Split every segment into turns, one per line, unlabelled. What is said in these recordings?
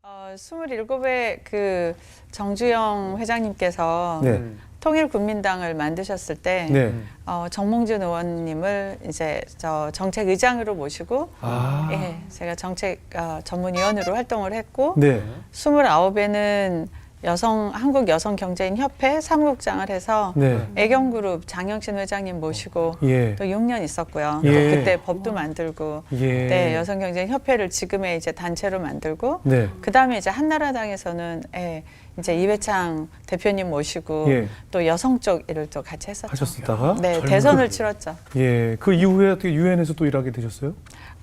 27회 그 정주영 회장님께서
네.
통일국민당을 만드셨을 때
네.
정몽준 의원님을 이제 정책의장으로 모시고
아.
제가 정책 전문위원으로 활동을 했고
네.
29에는 한국 여성경제인협회 사무국장을 해서
네.
애경그룹 장영신 회장님 모시고
예.
또 6년 있었고요.
예.
또 그때 법도 만들고
예.
네, 여성경제인협회를 지금의 이제 단체로 만들고
네.
그다음에 이제 한나라당에서는 이제 이회창 대표님 모시고
예.
또 여성 쪽 일을 또 같이 했었죠.
하셨었다가
네, 대선을 치렀죠.
예. 그 이후에 어떻게 유엔에서 또 일하게 되셨어요?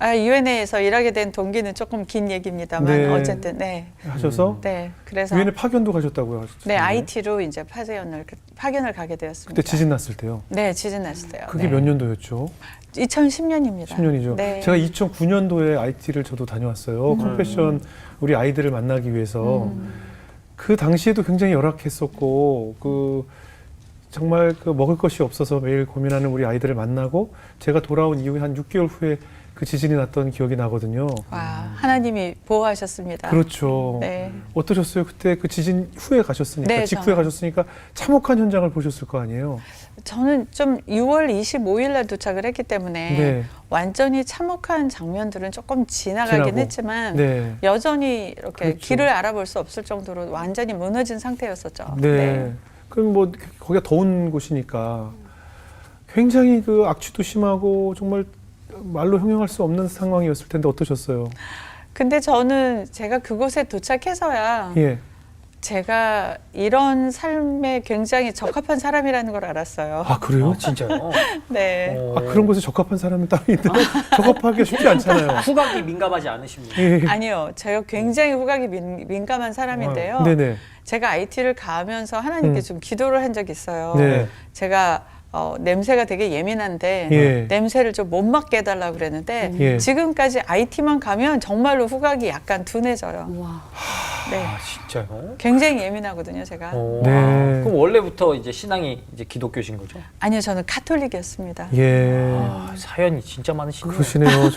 유엔에서 일하게 된 동기는 조금 긴 얘기입니다만
네.
어쨌든
하셔서
네, 그래서
유엔에 파견도 가셨다고요?
네, IT로 이제 파견을 가게 되었습니다.
그때 지진 났을 때요.
네, 지진 났을 때요.
그게
네.
몇 년도였죠?
2010년입니다.
10년이죠.
네.
제가 2009년도에 IT를 저도 다녀왔어요. 컴패션 우리 아이들을 만나기 위해서. 그 당시에도 굉장히 열악했었고 정말 먹을 것이 없어서 매일 고민하는 우리 아이들을 만나고 제가 돌아온 이후에 한 6개월 후에 그 지진이 났던 기억이 나거든요.
와, 하나님이 보호하셨습니다.
그렇죠.
네.
어떠셨어요? 그때 그 지진 후에 가셨으니까,
네,
직후에 가셨으니까 참혹한 현장을 보셨을 거 아니에요?
저는 좀 6월 25일 날 도착을 했기 때문에
네.
완전히 참혹한 장면들은 조금 지나가긴
지나고.
했지만
네.
여전히 이렇게
그렇죠.
길을 알아볼 수 없을 정도로 완전히 무너진 상태였었죠.
네. 그럼 거기가 더운 곳이니까 굉장히 악취도 심하고 정말 말로 형용할 수 없는 상황이었을 텐데 어떠셨어요?
근데 저는 제가 그곳에 도착해서야
예.
제가 이런 삶에 굉장히 적합한 사람이라는 걸 알았어요.
아, 그래요?
진짜요?
네.
아, 그런 곳에 적합한 사람이 따로 있는데 적합하기가 쉽지 않잖아요.
후각이 민감하지 않으십니까?
예.
아니요. 제가 굉장히 후각이 민감한 사람인데요.
네네.
제가 IT를 가면서 하나님께 좀 기도를 한 적이 있어요.
네.
제가 냄새가 되게 예민한데
예.
냄새를 좀 못 맡게 해달라고 그랬는데
예.
지금까지 IT만 가면 정말로 후각이 약간 둔해져요.
와.
네.
아, 진짜요?
굉장히 예민하거든요, 제가.
네.
그럼 원래부터 이제 신앙이 이제 기독교신 거죠?
아니요, 저는 카톨릭이었습니다.
예.
아, 사연이 진짜 많으시네요.
그러시네요.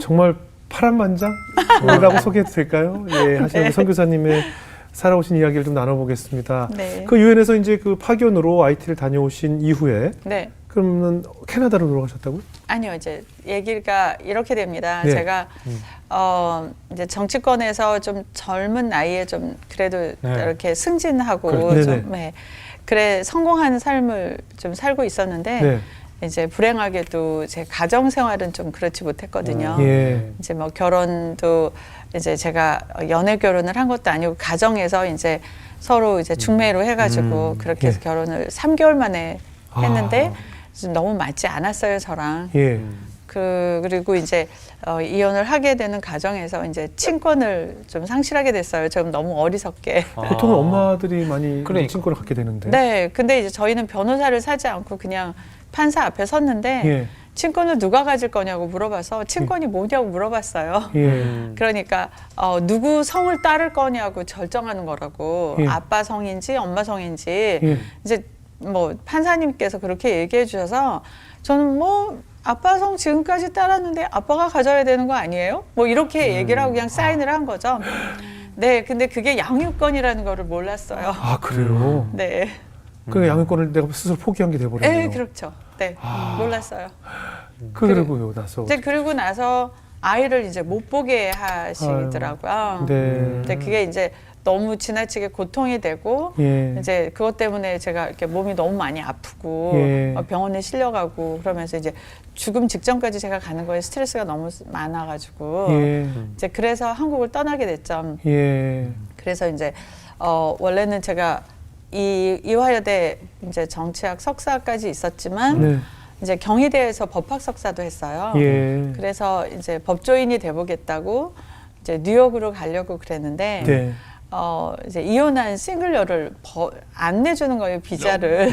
정말 파란만장이라고 소개해도 될까요? 예. 하시는 선교사님의 살아오신 이야기를 좀 나눠보겠습니다.
네.
그 유엔에서 이제 파견으로 IT를 다녀오신 이후에
네.
그러면 캐나다로 돌아가셨다고요?
아니요, 이제 얘기가 이렇게 됩니다.
네.
제가 이제 정치권에서 좀 젊은 나이에 좀 그래도
네.
이렇게 승진하고
그렇죠.
좀 그래 성공한 삶을 좀 살고 있었는데
네.
이제 불행하게도 제 가정 생활은 좀 그렇지 못했거든요.
예.
이제 결혼도 이제 제가 연애 결혼을 한 것도 아니고 가정에서 이제 서로 이제 중매로 해가지고 그렇게 해서
예.
결혼을 3개월 만에 했는데
아.
너무 맞지 않았어요, 저랑.
예.
그리고 이제 이혼을 하게 되는 과정에서 이제 친권을 좀 상실하게 됐어요. 좀 너무 어리석게.
보통은 엄마들이 많이
그러니까.
친권을 갖게 되는데.
네, 근데 이제 저희는 변호사를 사지 않고 그냥 판사 앞에 섰는데
예.
친권을 누가 가질 거냐고 물어봐서 친권이 뭐냐고 물어봤어요.
예.
그러니까 누구 성을 따를 거냐고 결정하는 거라고.
예.
아빠 성인지 엄마 성인지
예.
이제 판사님께서 그렇게 얘기해 주셔서 저는 아빠 성 지금까지 따랐는데 아빠가 가져야 되는 거 아니에요? 이렇게 얘기를 하고 그냥 사인을 한 거죠. 네, 근데 그게 양육권이라는 거를 몰랐어요.
아, 그래요?
네.
그 양육권을 내가 스스로 포기한 게 돼버렸네요.
네, 그렇죠. 네, 몰랐어요.
그리고 나서.
이제 그리고 나서 아이를 이제 못 보게 하시더라고요.
네.
근데 그게 이제 너무 지나치게 고통이 되고
예.
이제 그것 때문에 제가 이렇게 몸이 너무 많이 아프고
예.
병원에 실려가고 그러면서 이제 죽음 직전까지 제가 가는 거에 스트레스가 너무 많아가지고
예.
이제 그래서 한국을 떠나게 됐죠.
예.
그래서 이제 원래는 제가 이화여대 이제 정치학 석사까지 있었지만
네.
이제 경희대에서 법학 석사도 했어요.
예.
그래서 이제 법조인이 돼보겠다고 이제 뉴욕으로 가려고 그랬는데
네.
이제 이혼한 싱글녀를 안 내주는 거예요, 비자를.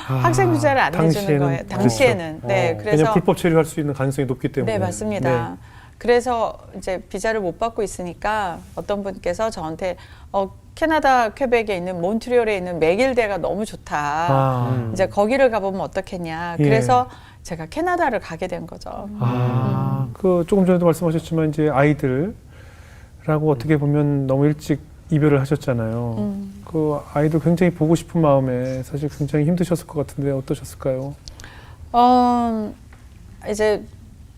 학생 비자를 안 내주는 거예요. 당시에는. 네,
그래서
그래서
불법 체류할 수 있는 가능성이 높기 때문에.
네, 맞습니다. 그래서 이제 비자를 못 받고 있으니까 어떤 분께서 저한테 캐나다 퀘벡에 있는 몬트리올에 있는 맥일대가 너무 좋다. 이제 거기를 가보면 어떻겠냐.
예.
그래서 제가 캐나다를 가게 된 거죠.
그 조금 전에도 말씀하셨지만 이제 아이들 라고 어떻게 보면 너무 일찍 이별을 하셨잖아요. 그 아이도 굉장히 보고 싶은 마음에 사실 굉장히 힘드셨을 것 같은데 어떠셨을까요?
이제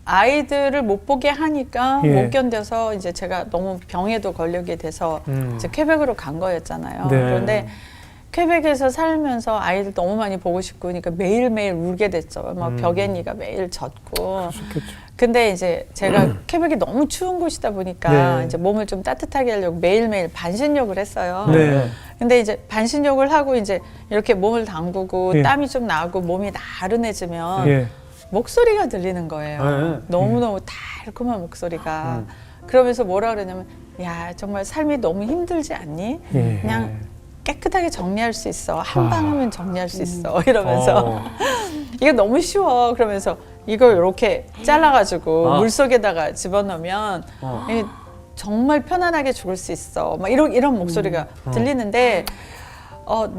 아이들을 못 보게 하니까
예.
못 견뎌서 이제 제가 너무 병에도 걸리게 돼서 이제 퀘벡으로 간 거였잖아요.
네.
그런데 퀘벡에서 살면서 아이들 너무 많이 보고 싶고 그러니까 매일매일 울게 됐죠. 막 벽엔이가 매일 젖고.
그러셨겠죠.
근데 이제 제가 퀘벡이 너무 추운 곳이다 보니까
네.
이제 몸을 좀 따뜻하게 하려고 매일매일 반신욕을 했어요.
네.
근데 이제 반신욕을 하고 이제 이렇게 몸을 담그고
예.
땀이 좀 나고 몸이 나른해지면
예.
목소리가 들리는 거예요.
네.
너무너무 달콤한 목소리가. 그러면서 뭐라 그러냐면 야 정말 삶이 너무 힘들지 않니?
예.
그냥 깨끗하게 정리할 수 있어. 한
아.
방 하면 정리할 수 있어. 이러면서 이거 너무 쉬워. 그러면서 이걸 이렇게 잘라가지고
아.
물속에다가 집어넣으면 이게 정말 편안하게 죽을 수 있어. 막 이런 목소리가 들리는데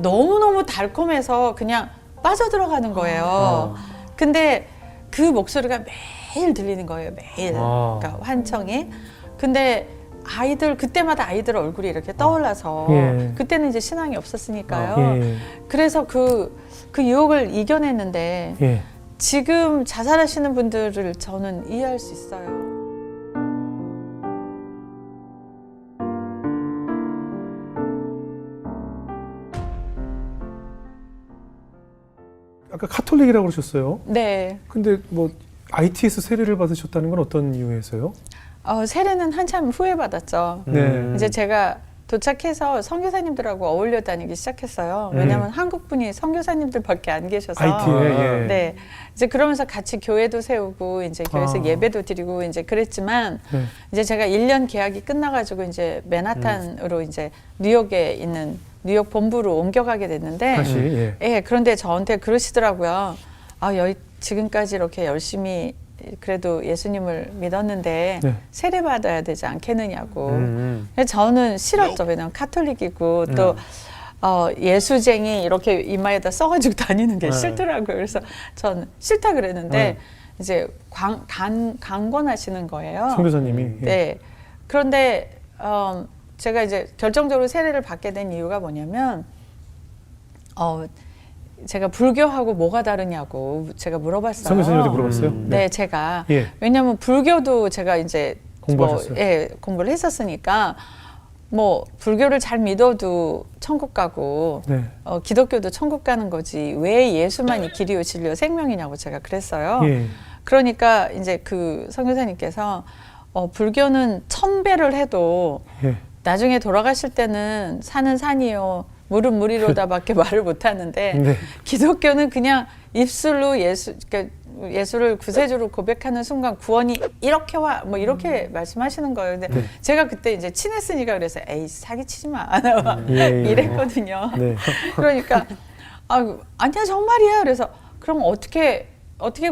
너무너무 달콤해서 그냥 빠져들어가는 거예요. 근데 그 목소리가 매일 들리는 거예요. 매일. 그러니까 환청이. 근데 그때마다 아이들 얼굴이 이렇게 떠올라서
예.
그때는 이제 신앙이 없었으니까요.
예.
그래서 그 유혹을 이겨냈는데
예.
지금 자살하시는 분들을 저는 이해할 수 있어요.
아까 카톨릭이라고 그러셨어요.
네.
근데 뭐 IT에서 세례를 받으셨다는 건 어떤 이유에서요?
세례는 한참 후에 받았죠.
네.
이제 제가 도착해서 선교사님들하고 어울려 다니기 시작했어요. 왜냐하면 한국 분이 선교사님들밖에 안 계셔서.
IT에 예.
네. 이제 그러면서 같이 교회도 세우고 이제 교회에서
아.
예배도 드리고 이제 그랬지만
네.
이제 제가 1년 계약이 끝나가지고 이제 맨하탄으로 이제 뉴욕에 있는 뉴욕 본부로 옮겨가게 됐는데
다시 예.
예, 그런데 저한테 그러시더라고요. 지금까지 이렇게 열심히 그래도 예수님을 믿었는데
네.
세례 받아야 되지 않겠느냐고. 그래서 저는 싫었죠. 왜냐면 카톨릭이고 또 예수쟁이 이렇게 이마에다 써가지고 다니는 게 싫더라고요. 그래서 전 싫다 그랬는데 이제 강권하시는 거예요.
선교사님이 예.
네. 그런데 제가 이제 결정적으로 세례를 받게 된 이유가 뭐냐면 제가 불교하고 뭐가 다르냐고 제가 물어봤어요.
선교사님한테 물어봤어요?
네, 제가
예.
왜냐하면 불교도 제가 이제
공부하셨어요?
공부를 했었으니까 뭐 불교를 잘 믿어도 천국 가고
네.
기독교도 천국 가는 거지 왜 예수만이 길이요 진리요 생명이냐고 제가 그랬어요.
예.
그러니까 이제 그 선교사님께서 불교는 1000배를 해도
예.
나중에 돌아가실 때는 산은 산이요 물은 물이로다밖에 말을 못 하는데
네.
기독교는 그냥 입술로 그러니까 예수를 구세주로 고백하는 순간 구원이 이렇게 와 뭐 이렇게 말씀하시는 거예요. 근데 제가 그때 이제 친했으니까 그래서 에이 사기치지 마
예.
이랬거든요.
네.
그러니까 아니야 정말이야. 그래서 그럼 어떻게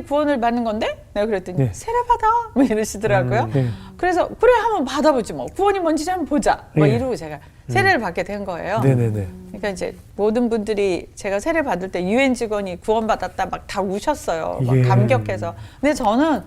구원을 받는 건데? 내가 그랬더니
네.
세례 받아 뭐 이러시더라고요.
네.
그래서 그래 한번 받아보지 뭐 구원이 뭔지 한번 보자 뭐
예.
이러고 제가 세례를 받게 된 거예요.
네네네.
그러니까 이제 모든 분들이 제가 세례 받을 때 유엔 직원이 구원 받았다 막 다 우셨어요. 막
예.
감격해서. 근데 저는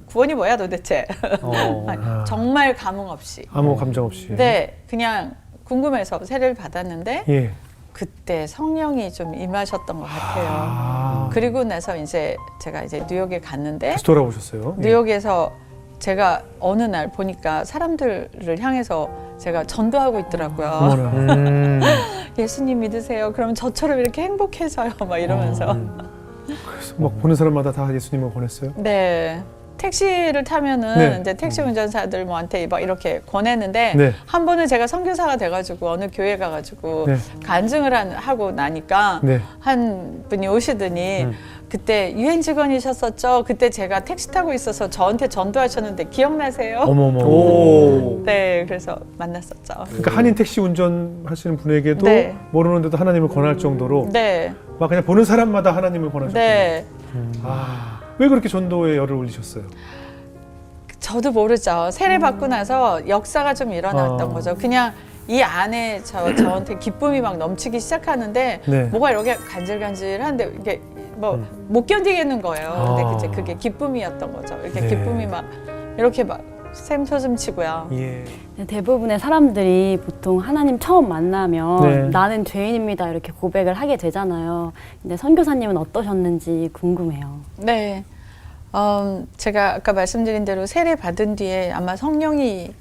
구원이 뭐야 도대체?
아.
정말 감흥 없이.
아무 감정 없이.
네, 그냥 궁금해서 세례를 받았는데
예.
그때 성령이 좀 임하셨던 것 같아요.
아.
그리고 나서 이제 제가 이제 뉴욕에 갔는데
다시 돌아오셨어요? 예.
뉴욕에서 제가 어느 날 보니까 사람들을 향해서 제가 전도하고 있더라고요.
어머나.
예수님 믿으세요. 그러면 저처럼 이렇게 행복해져요. 막 이러면서.
그래서 막 보는 사람마다 다 예수님을 권했어요?
네. 택시를 타면은
네.
이제 택시 운전사들 뭐한테 막 이렇게 권했는데
네.
한 번은 제가 선교사가 돼가지고 어느 교회 가가지고
네.
간증을 하고 나니까
네.
한 분이 오시더니 그때 유엔 직원이셨었죠. 그때 제가 택시 타고 있어서 저한테 전도하셨는데 기억나세요?
어머머.
오.
네, 그래서 만났었죠.
그러니까 한인 택시 운전하시는 분에게도
네.
모르는데도 하나님을 권할 정도로
네,
막 그냥 보는 사람마다 하나님을 권하셨군요.
네.
왜 그렇게 전도에 열을 올리셨어요?
저도 모르죠. 세례 받고 나서 역사가 좀 일어났던 거죠. 그냥 이 안에 저한테 기쁨이 막 넘치기 시작하는데
네.
뭐가 이렇게 간질간질한데 이게 뭐 못 견디겠는 거예요. 근데 이제 그게 기쁨이었던 거죠. 이렇게
네.
기쁨이 막 이렇게 막 샘솟음 치고요.
예.
네, 대부분의 사람들이 보통 하나님 처음 만나면
네.
나는 죄인입니다 이렇게 고백을 하게 되잖아요. 근데 선교사님은 어떠셨는지 궁금해요.
네. 제가 아까 말씀드린 대로 세례 받은 뒤에 아마 성령이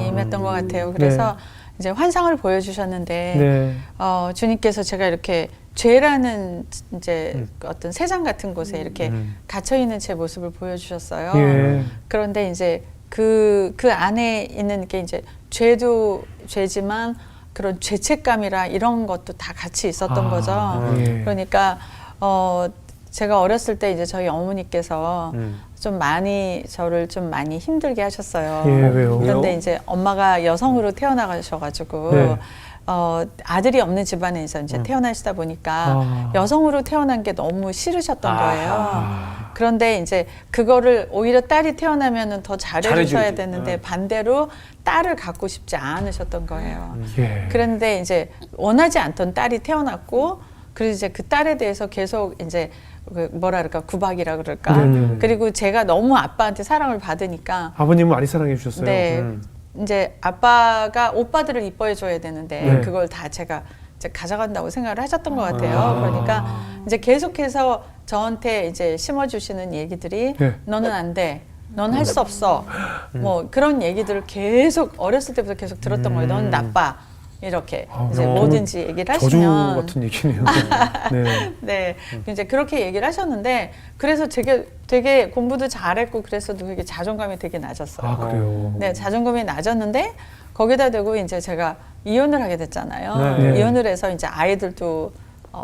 임했던 것 같아요. 그래서 이제 환상을 보여주셨는데
네.
주님께서 제가 이렇게 죄라는 이제 어떤 세상 같은 곳에 이렇게 갇혀 있는 제 모습을 보여주셨어요.
예.
그런데 이제 그 안에 있는 게 이제 죄도 죄지만 그런 죄책감이라 이런 것도 다 같이 있었던 거죠.
예.
그러니까 제가 어렸을 때 이제 저희 어머니께서 좀 많이 저를 좀 많이 힘들게 하셨어요.
예, 왜요?
그런데 이제 엄마가 여성으로 태어나가셔가지고
네.
아들이 없는 집안에서 이제 태어나시다 보니까 여성으로 태어난 게 너무 싫으셨던 거예요. 그런데 이제 그거를 오히려 딸이 태어나면은 더 잘해주셔야
잘해줘야지.
되는데 반대로 딸을 갖고 싶지 않으셨던 거예요.
예.
그런데 이제 원하지 않던 딸이 태어났고, 그래서 이제 그 딸에 대해서 계속 이제 그 뭐라 그럴까 구박이라 그럴까.
네네.
그리고 제가 너무 아빠한테 사랑을 받으니까
아버님은 많이 사랑해 주셨어요.
네. 이제 아빠가 오빠들을 이뻐해 줘야 되는데
네.
그걸 다 제가 이제 가져간다고 생각을 하셨던 것 같아요. 그러니까 이제 계속해서 저한테 이제 심어주시는 얘기들이
네.
너는 안 돼. 넌 할 수 없어. 뭐 그런 얘기들을 계속 어렸을 때부터 계속 들었던 거예요. 넌 나빠. 이렇게 이제 뭐든지 얘기를
저주
하시면
같은 얘기네요. 네.
네, 이제 그렇게 얘기를 하셨는데 그래서 되게 공부도 잘했고 그래서 되게 자존감이 되게 낮았어요.
아, 그래요.
네, 자존감이 낮았는데 거기다 대고 이제 제가 이혼을 하게 됐잖아요.
네.
이혼을 해서 이제 아이들도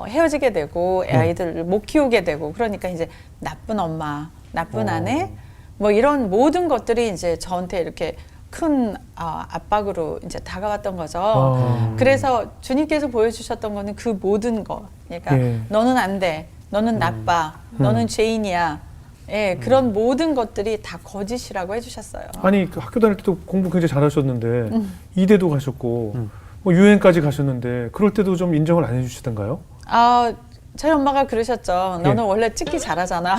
헤어지게 되고 아이들을 못 키우게 되고 그러니까 이제 나쁜 엄마, 나쁜 아내 뭐 이런 모든 것들이 이제 저한테 이렇게 큰 압박으로 이제 다가왔던 거죠. 그래서 주님께서 보여주셨던 거는 그 모든 거. 그러니까
예.
너는 안 돼. 너는 나빠. 너는 죄인이야. 예, 그런 모든 것들이 다 거짓이라고 해주셨어요.
아니 그 학교 다닐 때도 공부 굉장히 잘하셨는데 이대도 가셨고 뭐 유엔까지 가셨는데 그럴 때도 좀 인정을 안 해주시던가요?
저희 엄마가 그러셨죠. 너는 원래 찍기 잘하잖아.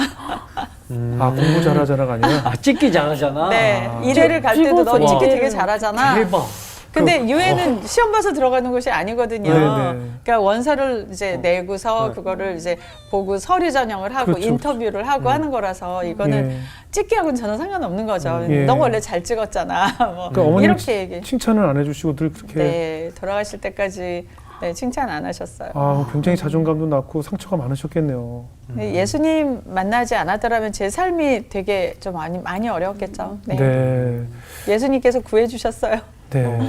아 공부 잘하잖아가 아니라
아, 찍기 잘하잖아.
네, 이래를 갈 때도 너
찍어서.
찍기 되게 잘하잖아.
대박.
근데 유엔은 시험 봐서 들어가는 곳이 아니거든요.
네네.
그러니까 원서를 이제 내고서 그거를 이제 보고 서류 전형을 하고
그렇죠.
인터뷰를 하고 하는 거라서 이거는
예.
찍기하고는 전혀 상관없는 거죠.
예.
너 원래 잘 찍었잖아. 뭐
그러니까 어머님
이렇게 얘기.
칭찬을 안 해주시고 늘 그렇게
네, 돌아가실 때까지 네, 칭찬 안 하셨어요.
굉장히 자존감도 낮고 상처가 많으셨겠네요.
예수님 만나지 않았더라면 제 삶이 되게 좀 많이 어려웠겠죠. 네.
네.
예수님께서 구해주셨어요.
네.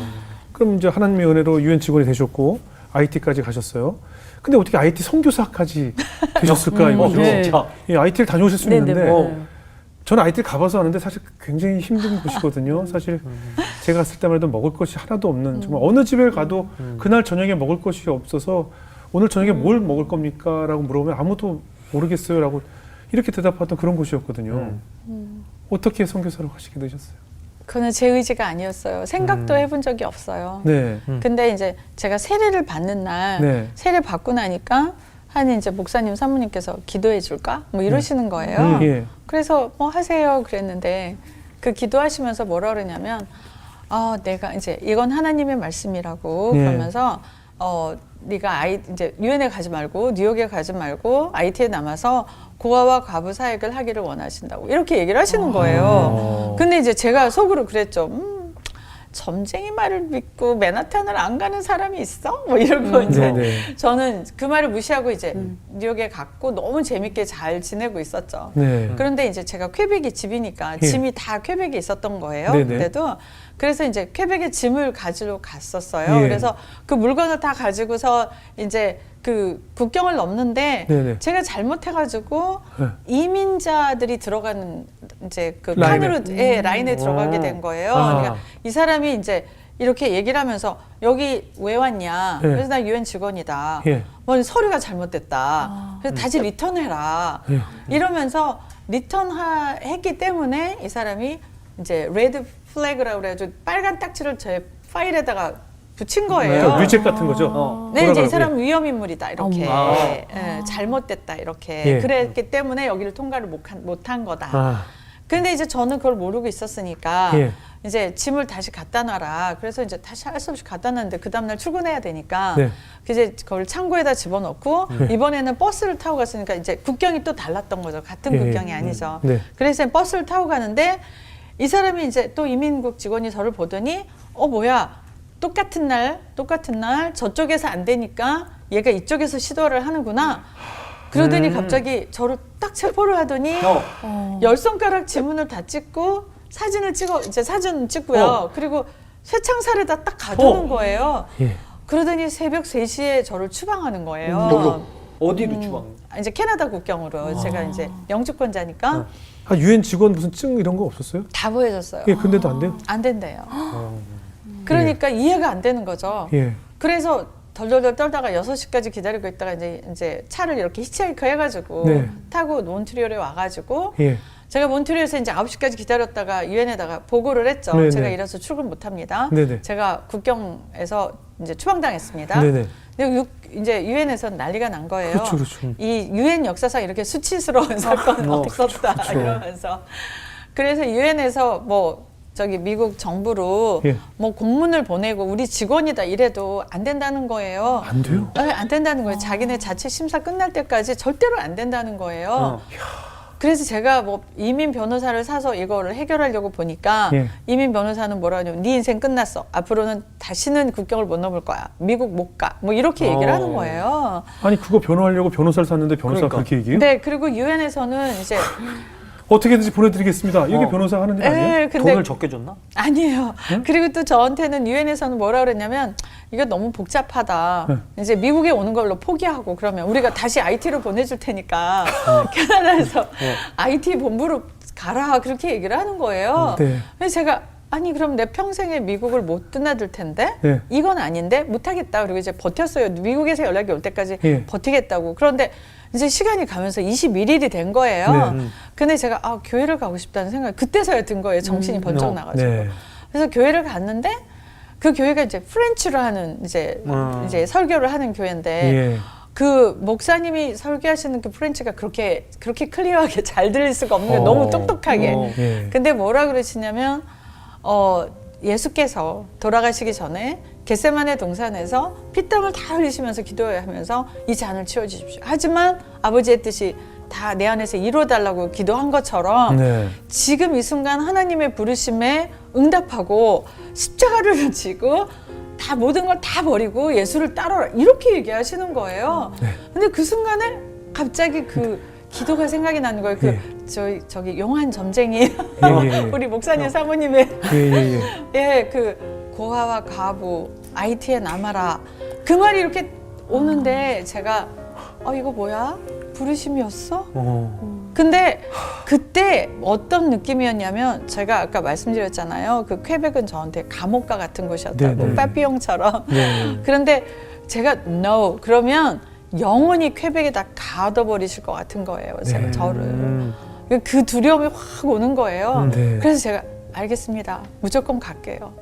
그럼 이제 하나님의 은혜로 유엔 직원이 되셨고 IT까지 가셨어요. 근데 어떻게 IT 선교사까지 되셨을까 이거죠.
네.
진짜.
예, IT를 다녀오실 수
네네,
있는데
맞아요.
저는 IT를 가봐서 아는데 사실 굉장히 힘든 곳이거든요. 사실 제가 갔을 때만 해도 먹을 것이 하나도 없는 정말 어느 집에 가도 그날 저녁에 먹을 것이 없어서 오늘 저녁에 뭘 먹을 겁니까? 라고 물어보면 아무도 모르겠어요 라고 이렇게 대답하던 그런 곳이었거든요. 어떻게 선교사로 가시게 되셨어요?
그거는 제 의지가 아니었어요. 생각도 해본 적이 없어요.
네.
근데 이제 제가 세례를 받는 날
네.
세례 받고 나니까 한 이제 목사님 사모님께서 기도해 줄까? 뭐 이러시는 거예요.
예.
그래서 뭐 하세요 그랬는데 그 기도하시면서 뭐라 그러냐면 내가 이제 이건 하나님의 말씀이라고
예.
그러면서 네가 이제 유엔에 가지 말고 뉴욕에 가지 말고 IT에 남아서 고아와 과부 사역을 하기를 원하신다고 이렇게 얘기를 하시는 거예요. 근데 이제 제가 속으로 그랬죠. 점쟁이 말을 믿고 맨하탄을 안 가는 사람이 있어? 뭐 이러고 이제
네네.
저는 그 말을 무시하고 이제 뉴욕에 갔고 너무 재밌게 잘 지내고 있었죠.
네.
그런데 이제 제가 퀘벡이 집이니까
예.
짐이 다 퀘벡에 있었던 거예요.
네네.
그때도 그래서 이제 퀘벡에 짐을 가지러 갔었어요.
예.
그래서 그 물건을 다 가지고서 이제 그 국경을 넘는데
네네.
제가 잘못해가지고
네.
이민자들이 들어가는 이제 그
라인에.
칸으로 라인에 들어가게 된 거예요.
아.
그러니까 이 사람이 이제 이렇게 얘기를 하면서 여기 왜 왔냐?
네.
그래서 나 유엔 직원이다.
예.
뭐 서류가 잘못됐다. 그래서 다시 리턴해라.
예.
이러면서 리턴했기 때문에 이 사람이 이제 레드 플래그라고 그래가지고 빨간 딱지를 제 파일에다가 붙인 거예요.
그러니까 뮤직 같은 거죠.
네, 이제 이
돌아가고.
사람 위험인물이다 이렇게
어머.
잘못됐다 이렇게
예.
그랬기 때문에 여기를 통과를 못한 거다.
아,
근데 이제 저는 그걸 모르고 있었으니까
예.
이제 짐을 다시 갖다 놔라. 그래서 이제 다시 할 수 없이 갖다 놨는데 그 다음날 출근해야 되니까
네.
이제 그걸 창고에다 집어넣고 이번에는 버스를 타고 갔으니까 이제 국경이 또 달랐던 거죠. 같은
예,
국경이 아니죠.
네.
그래서 버스를 타고 가는데 이 사람이 이제 또 이민국 직원이 저를 보더니 뭐야 똑같은 날 저쪽에서 안 되니까 얘가 이쪽에서 시도를 하는구나. 그러더니 갑자기 저를 딱 체포를 하더니 열 손가락 지문을 다 찍고 사진을 찍고요. 그리고 쇠창살에다 딱 가두는 거예요.
예.
그러더니 새벽 3시에 저를 추방하는 거예요.
어디로 추방?
이제 캐나다 국경으로 제가 이제 영주권자니까
아, 유엔 직원 무슨 증 이런 거 없었어요?
다 보여줬어요.
예, 근데도 안 돼요?
안 된대요. 그러니까 이해가 안 되는 거죠.
예.
그래서 덜덜덜 떨다가 6시까지 기다리고 있다가 이제 차를 이렇게 히치하이커 해가지고
네.
타고 몬트리올에 와가지고
예.
제가 몬트리올에서 이제 9시까지 기다렸다가 유엔에다가 보고를 했죠.
네네.
제가 이래서 출근 못합니다.
네네.
제가 국경에서 이제 추방당했습니다.
네네.
근데 이제 유엔에서 난리가 난 거예요.
그렇죠, 그렇죠.
이 유엔 역사상 이렇게 수치스러운 사건은 없었다
그렇죠.
이러면서 그래서 유엔에서 뭐 저기 미국 정부로
예.
뭐 공문을 보내고 우리 직원이다 이래도 안 된다는 거예요.
안 돼요?
네, 안 된다는 거예요. 자기네 자체 심사 끝날 때까지 절대로 안 된다는 거예요. 그래서 제가 뭐 이민 변호사를 사서 이거를 해결하려고 보니까
예.
이민 변호사는 뭐라 하냐면 네 인생 끝났어. 앞으로는 다시는 국경을 못 넘을 거야. 미국 못 가. 뭐 이렇게 얘기를 하는 거예요.
아니 그거 변호하려고 변호사를 샀는데 변호사가
그러니까.
그렇게 얘기해요?
네, 그리고 유엔에서는 이제
어떻게든지 보내드리겠습니다. 이게 변호사가 하는 일 아니에요?
네, 근데
돈을 적게 줬나?
아니에요. 그리고 또 저한테는 유엔에서는 뭐라 그랬냐면 이거 너무 복잡하다. 이제 미국에 오는 걸로 포기하고 그러면 우리가 다시 IT로 보내줄 테니까 캐나다에서 IT 본부로 가라 그렇게 얘기를 하는 거예요.
네.
그래서 제가 아니 그럼 내 평생에 미국을 못 드나들 텐데
네.
이건 아닌데 못하겠다. 그리고 이제 버텼어요. 미국에서 연락이 올 때까지
예.
버티겠다고. 그런데 이제 시간이 가면서 21일이 된 거예요.
네.
근데 제가 교회를 가고 싶다는 생각이 그때서야 든 거예요. 정신이 번쩍 나가지고.
네.
그래서 교회를 갔는데 그 교회가 이제 프렌치로 하는 이제 설교를 하는 교회인데
예.
그 목사님이 설교하시는 그 프렌치가 그렇게 클리어하게 잘 들릴 수가 없는 거예요. 너무 똑똑하게.
예.
근데 뭐라 그러시냐면 예수께서 돌아가시기 전에 겟세마네 동산에서 피땀을 다 흘리시면서 기도하면서 이 잔을 치워주십시오. 하지만 아버지의 뜻이 다 내 안에서 이루어달라고 기도한 것처럼
네.
지금 이 순간 하나님의 부르심에 응답하고 십자가를 지고 다 모든 걸 다 버리고 예수를 따라라 이렇게 얘기하시는 거예요. 근데 그 순간에 갑자기 그 기도가 생각이 나는 거예요. 저기 용한 점쟁이
예.
우리 목사님 사모님의
예.
그 고아와 과부 IT에 남아라 그 말이 이렇게 오는데 제가 이거 뭐야? 부르심이었어? 근데 그때 어떤 느낌이었냐면 제가 아까 말씀드렸잖아요. 그 퀘벡은 저한테 감옥과 같은 곳이었다고
네네.
빠삐용처럼.
네.
그런데 제가 no 그러면 영원히 퀘벡에 다 가둬버리실 것 같은 거예요. 제가 저를. 그 두려움이 확 오는 거예요.
네.
그래서 제가 알겠습니다. 무조건 갈게요.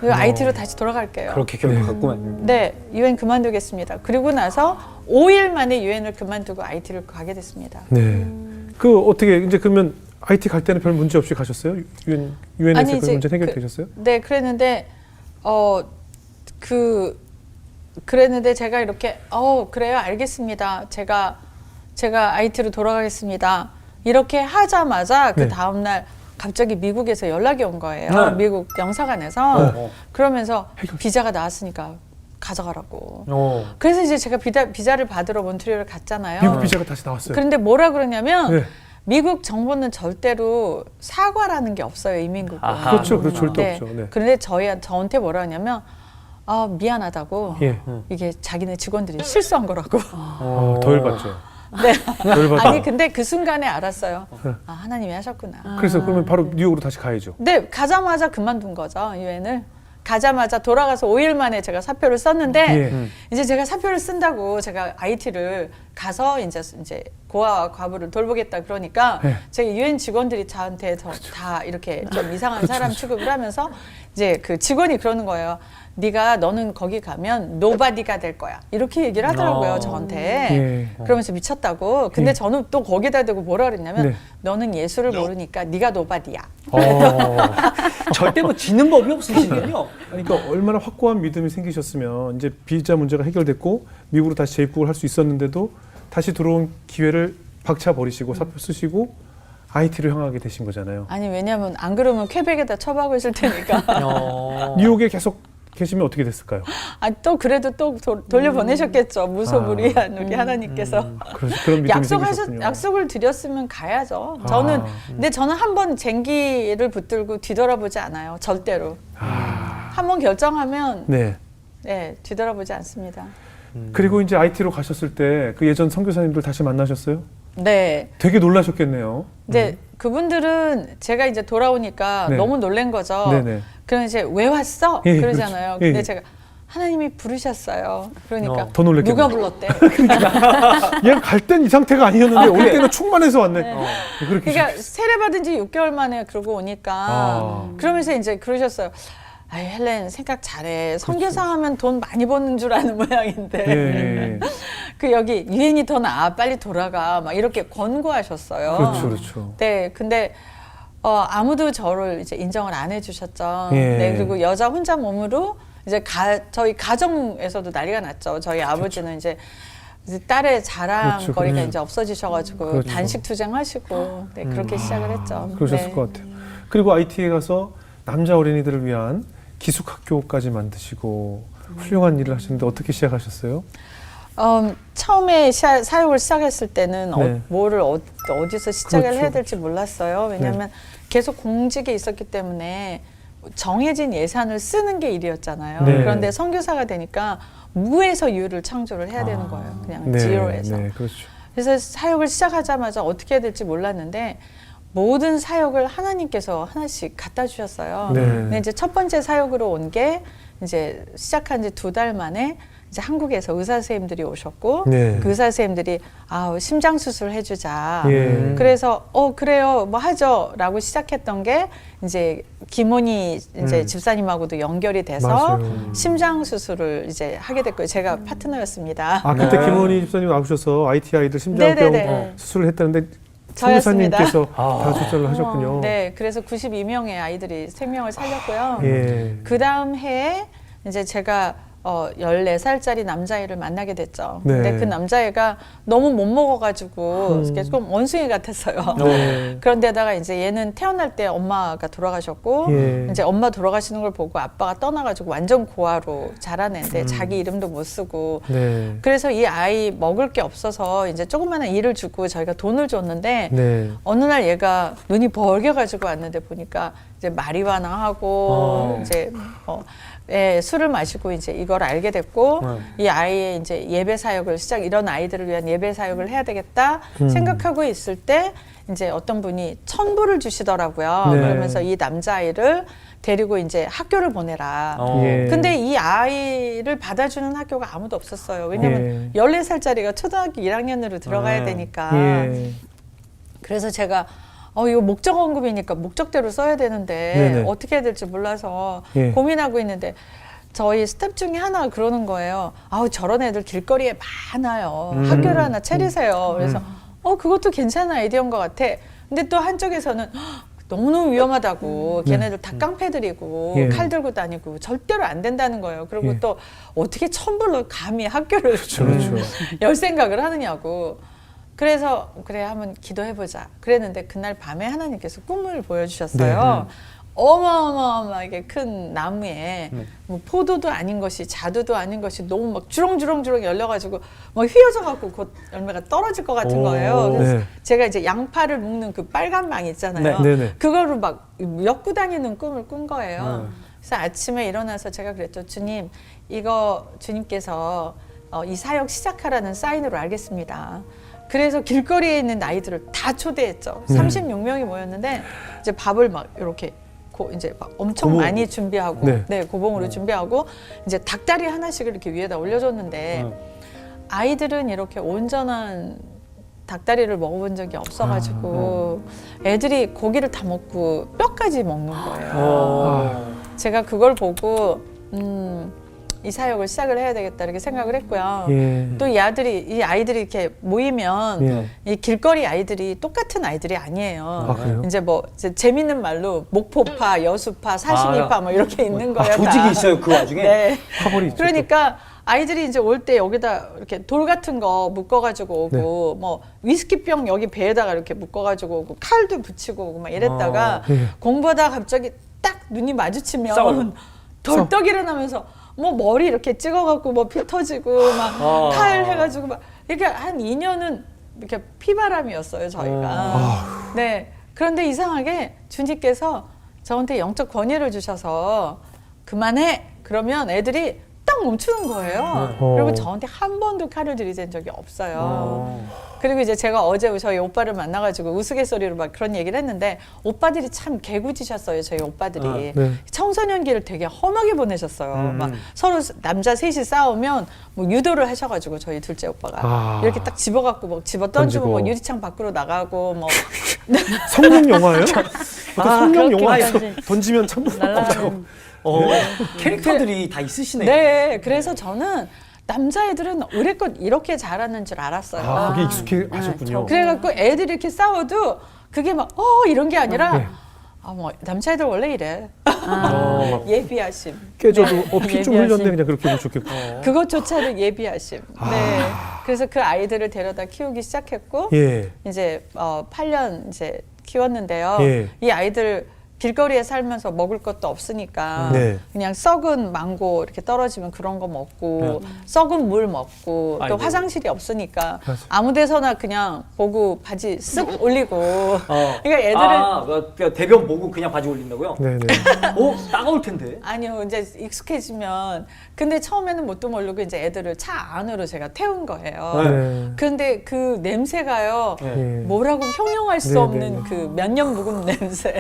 IT로 다시 돌아갈게요.
그렇게 결국 갔구만.
네, 유엔 그만두겠습니다. 그리고 나서 5일 만에 유엔을 그만두고 IT를 가게 됐습니다.
네. 그 어떻게 이제 그러면 IT 갈 때는 별 문제 없이 가셨어요? 유엔에서
아니,
그
이제
문제 해결되셨어요?
네, 그랬는데 그랬는데 제가 이렇게 그래요, 알겠습니다. 제가 IT로 돌아가겠습니다. 이렇게 하자마자 그
네.
다음 날 갑자기 미국에서 연락이 온 거예요. 미국 영사관에서 그러면서 비자가 나왔으니까 가져가라고. 그래서 이제 제가 비자를 받으러 몬트리올을 갔잖아요.
미국 비자가 다시 나왔어요.
그런데 뭐라 그러냐면
네.
미국 정부는 절대로 사과라는 게 없어요, 이민국은.
그렇죠. 절대
네.
없죠. 네.
그런데 저한테 뭐라 하냐면 미안하다고
예.
이게 자기네 직원들이 실수한 거라고.
더 열받죠.
네.
열받죠.
아니 근데 그 순간에 알았어요. 하나님이 하셨구나.
그래서 그러면 바로 뉴욕으로 다시 가야죠.
네, 가자마자 그만둔 거죠, 유엔을. 가자마자 돌아가서 5일 만에 제가 사표를 썼는데
예.
이제 제가 사표를 쓴다고 제가 IT를 가서 이제 고아와 과부를 돌보겠다 그러니까
예.
제가 유엔 직원들이 저한테 다 이렇게 좀 이상한 사람 취급을 하면서 이제 그 직원이 그러는 거예요. 네가 너는 거기 가면 노바디가 될 거야. 이렇게 얘기를 하더라고요, 저한테.
예.
그러면서 미쳤다고. 근데
예.
저는 또 거기다 대고 뭐라 그랬냐면
네.
너는 예술을 모르니까 네가 노바디야.
절대 뭐 지는 법이 없으시군요.
그러니까 얼마나 확고한 믿음이 생기셨으면 이제 비자 문제가 해결됐고 미국으로 다시 재입국을 할 수 있었는데도 다시 들어온 기회를 박차 버리시고 사표 쓰시고 IT로 향하게 되신 거잖아요.
아니 왜냐면 안 그러면 퀘벡에다 처박으실 테니까.
뉴욕에 계속 계시면 어떻게 됐을까요?
아, 또 그래도 또 돌려보내셨겠죠. 무소불위한 우리 하나님께서.
그런 믿음이 생기셨군요.
약속을 드렸으면 가야죠. 저는 근데 저는 한 번 쟁기를 붙들고 뒤돌아보지 않아요. 절대로. 한 번 결정하면
네.
네, 뒤돌아보지 않습니다.
그리고 이제 IT로 가셨을 때 그 예전 선교사님들 다시 만나셨어요?
네.
되게 놀라셨겠네요.
근데 그분들은 제가 이제 돌아오니까
네.
너무 놀란 거죠.
네네.
그럼 이제 왜 왔어?
예,
그러잖아요.
그렇죠. 예,
근데
예.
제가 하나님이 부르셨어요. 그러니까
더 놀랬겠네요.
누가 불렀대?
얘가 갈 땐 이 상태가 아니었는데 올 때는 충만해서 왔네. 그렇게
그러니까 세례받은 지 6개월 만에 그러고 오니까 그러면서 이제 그러셨어요. 아이 헬렌 생각 잘해. 선교사 하면 돈 많이 버는 줄 아는 모양인데
예.
그 여기 유엔이 더 나아 빨리 돌아가 막 이렇게 권고하셨어요.
그렇죠, 그렇죠.
네, 근데 아무도 저를 이제 인정을 안 해주셨죠.
예.
네, 그리고 여자 혼자 몸으로 이제 저희 가정에서도 난리가 났죠. 저희 아버지는 이제 딸의 자랑거리가
그렇죠.
이제 없어지셔가지고
그렇죠.
단식 투쟁하시고 네, 그렇게 시작을 했죠.
그러셨을
네.
것 같아요. 그리고 IT에 가서 남자 어린이들을 위한 기숙학교까지 만드시고 훌륭한 일을 하셨는데 어떻게 시작하셨어요?
처음에 사역을 시작했을 때는
네.
뭐를 어디서 시작을
그렇죠.
해야 될지 몰랐어요. 왜냐하면 계속 공직에 있었기 때문에 정해진 예산을 쓰는 게 일이었잖아요.
네.
그런데 선교사가 되니까 무에서 유를 창조를 해야 되는 거예요. 그냥 제로에서.
네, 그렇죠.
그래서 사역을 시작하자마자 어떻게 해야 될지 몰랐는데 모든 사역을 하나님께서 하나씩 갖다 주셨어요.
네.
근데 이제 첫 번째 사역으로 온 게 이제 시작한 지 2달 만에 이제 한국에서 의사 선생님들이 오셨고
네.
그 의사 선생님들이 심장 수술 해주자.
예.
그래서 그래요 뭐 하죠라고 시작했던 게 이제 김원희 이제 집사님하고도 연결이 돼서
맞아요.
심장 수술을 이제 하게 됐고요. 제가 파트너였습니다.
아 그때
네.
김원희 집사님 나오셔서 IT 아이들 심장병
네네네.
수술을 했다는데
저였습니다.
선교사님께서 다 수술을 하셨군요.
네, 그래서 92명의 아이들이 생명을 살렸고요.
예.
그 다음 해에 이제 제가 14살짜리 남자애를 만나게 됐죠.
네.
근데 그 남자애가 너무 못 먹어가지고 좀 원숭이 같았어요.
네.
그런데다가 이제 얘는 태어날 때 엄마가 돌아가셨고
예.
이제 엄마 돌아가시는 걸 보고 아빠가 떠나가지고 완전 고아로 자라는데 자기 이름도 못 쓰고
네.
그래서 이 아이 먹을 게 없어서 이제 조그마한 일을 주고 저희가 돈을 줬는데
네.
어느 날 얘가 눈이 벌겨가지고 왔는데 보니까 이제 마리화나 하고 이제 술을 마시고 이제 이걸 알게 됐고 이 아이의 이제 예배 사역을 이런 아이들을 위한 예배 사역을 해야 되겠다 생각하고 있을 때 이제 어떤 분이 1,000불을 주시더라고요.
네.
그러면서 이 남자아이를 데리고 이제 학교를 보내라.
예.
근데 이 아이를 받아주는 학교가 아무도 없었어요. 왜냐면
예.
14살짜리가 초등학교 1학년으로 들어가야 되니까.
예.
그래서 제가 이거 목적 언급이니까 목적대로 써야 되는데
네네.
어떻게 해야 될지 몰라서
예.
고민하고 있는데 저희 스텝 중에 하나가 그러는 거예요. 저런 애들 길거리에 많아요. 학교를 하나 차리세요. 그래서 그것도 괜찮은 아이디어인 것 같아. 근데 또 한쪽에서는 너무너무 위험하다고 걔네들 다 깡패들이고
예.
칼 들고 다니고 절대로 안 된다는 거예요. 그리고
예.
또 어떻게 1,000불로 감히 학교를
그렇죠.
열 생각을 하느냐고. 그래서 그래 한번 기도해보자 그랬는데 그날 밤에 하나님께서 꿈을 보여주셨어요. 어마어마하게 큰 나무에 뭐 포도도 아닌 것이 자두도 아닌 것이 너무 막 주렁주렁 열려가지고 막 휘어져갖고 곧 열매가 떨어질 것 같은 거예요. 그래서
네.
제가 이제 양파를 묶는 그 빨간 망 있잖아요.
네. 네네.
그거를 막 엮고 다니는 꿈을 꾼 거예요. 그래서 아침에 일어나서 제가 그랬죠. 주님, 이거 주님께서 이 사역 시작하라는 사인으로 알겠습니다. 그래서 길거리에 있는 아이들을 다 초대했죠. 36명이 모였는데 이제 밥을 막 이렇게 이제 막 엄청
고봉.
많이 준비하고
네.
고봉으로 준비하고 이제 닭다리 하나씩을 이렇게 위에다 올려줬는데 아이들은 이렇게 온전한 닭다리를 먹어본 적이 없어가지고 애들이 고기를 다 먹고 뼈까지 먹는 거예요. 제가 그걸 보고 이 사역을 시작을 해야 되겠다 이렇게 생각을 했고요.
예.
또 이 아이들이 이렇게 모이면
예.
이 길거리 아이들이 똑같은 아이들이 아니에요.
아, 그래요?
이제 뭐 이제 재밌는 말로 목포파, 여수파, 사시미파 뭐 이렇게 있는 거예요.
조직이
다.
있어요 그 와중에.
네.
파벌이 있죠.
그러니까 아이들이 이제 올 때 여기다 이렇게 돌 같은 거 묶어가지고 오고 뭐 위스키병 여기 배에다가 이렇게 묶어가지고 오고 칼도 붙이고 오고 막 이랬다가
예.
공부하다가 갑자기 딱 눈이 마주치면
싸워요.
덜떡 일어나면서 뭐 머리 이렇게 찍어갖고 뭐 피 터지고 막 타일 해가지고 막 이렇게 한 2년은 이렇게 피바람이었어요 저희가. 네. 그런데 이상하게 주님께서 저한테 영적 권위를 주셔서 그만해. 그러면 애들이 딱 멈추는 거예요. 그리고 저한테 한 번도 칼을 들이댄 적이 없어요. 그리고 이제 제가 어제 저희 오빠를 만나가지고 우스갯소리로 막 그런 얘기를 했는데 오빠들이 참 개구지셨어요. 저희 오빠들이
네.
청소년기를 되게 험하게 보내셨어요. 막 서로 남자 셋이 싸우면 뭐 유도를 하셔가지고 저희 둘째 오빠가 이렇게 딱 집어갖고 뭐 집어 던지고
던지고.
뭐 유리창 밖으로 나가고 뭐
성룡 영화예요? 성룡
그렇게
영화에서
던지-
던지면 참
날라가는
캐릭터들이 다 있으시네요.
네, 그래서 저는 남자애들은 의뢰껏 이렇게 잘하는 줄 알았어요.
거기 익숙해하셨군요.
그래갖고 애들이 이렇게 싸워도 그게 막 이런 게 아니라
네.
뭐 남자애들 원래 이래. 예비하심.
깨져도 피 좀
예비하심.
흘렸네 그냥 그렇게 하면 좋겠고.
그것조차도 예비하심. 네. 그래서 그 아이들을 데려다 키우기 시작했고
예.
이제 8년 이제 키웠는데요.
예.
이 아이들 길거리에 살면서 먹을 것도 없으니까
네.
그냥 썩은 망고 이렇게 떨어지면 그런 거 먹고 썩은 물 먹고
아이고.
또 화장실이 없으니까
맞아.
아무 데서나 그냥 보고 바지 쓱 올리고 그러니까 애들은
그러니까 대변 보고 그냥 바지 올린다고요?
네네.
따가울 텐데.
아니요 이제 익숙해지면 근데 처음에는 뭣도 모르고 이제 애들을 차 안으로 제가 태운 거예요.
네.
근데 그 냄새가요
예.
뭐라고 형용할 수
네네.
없는 그 몇 년 묵은 냄새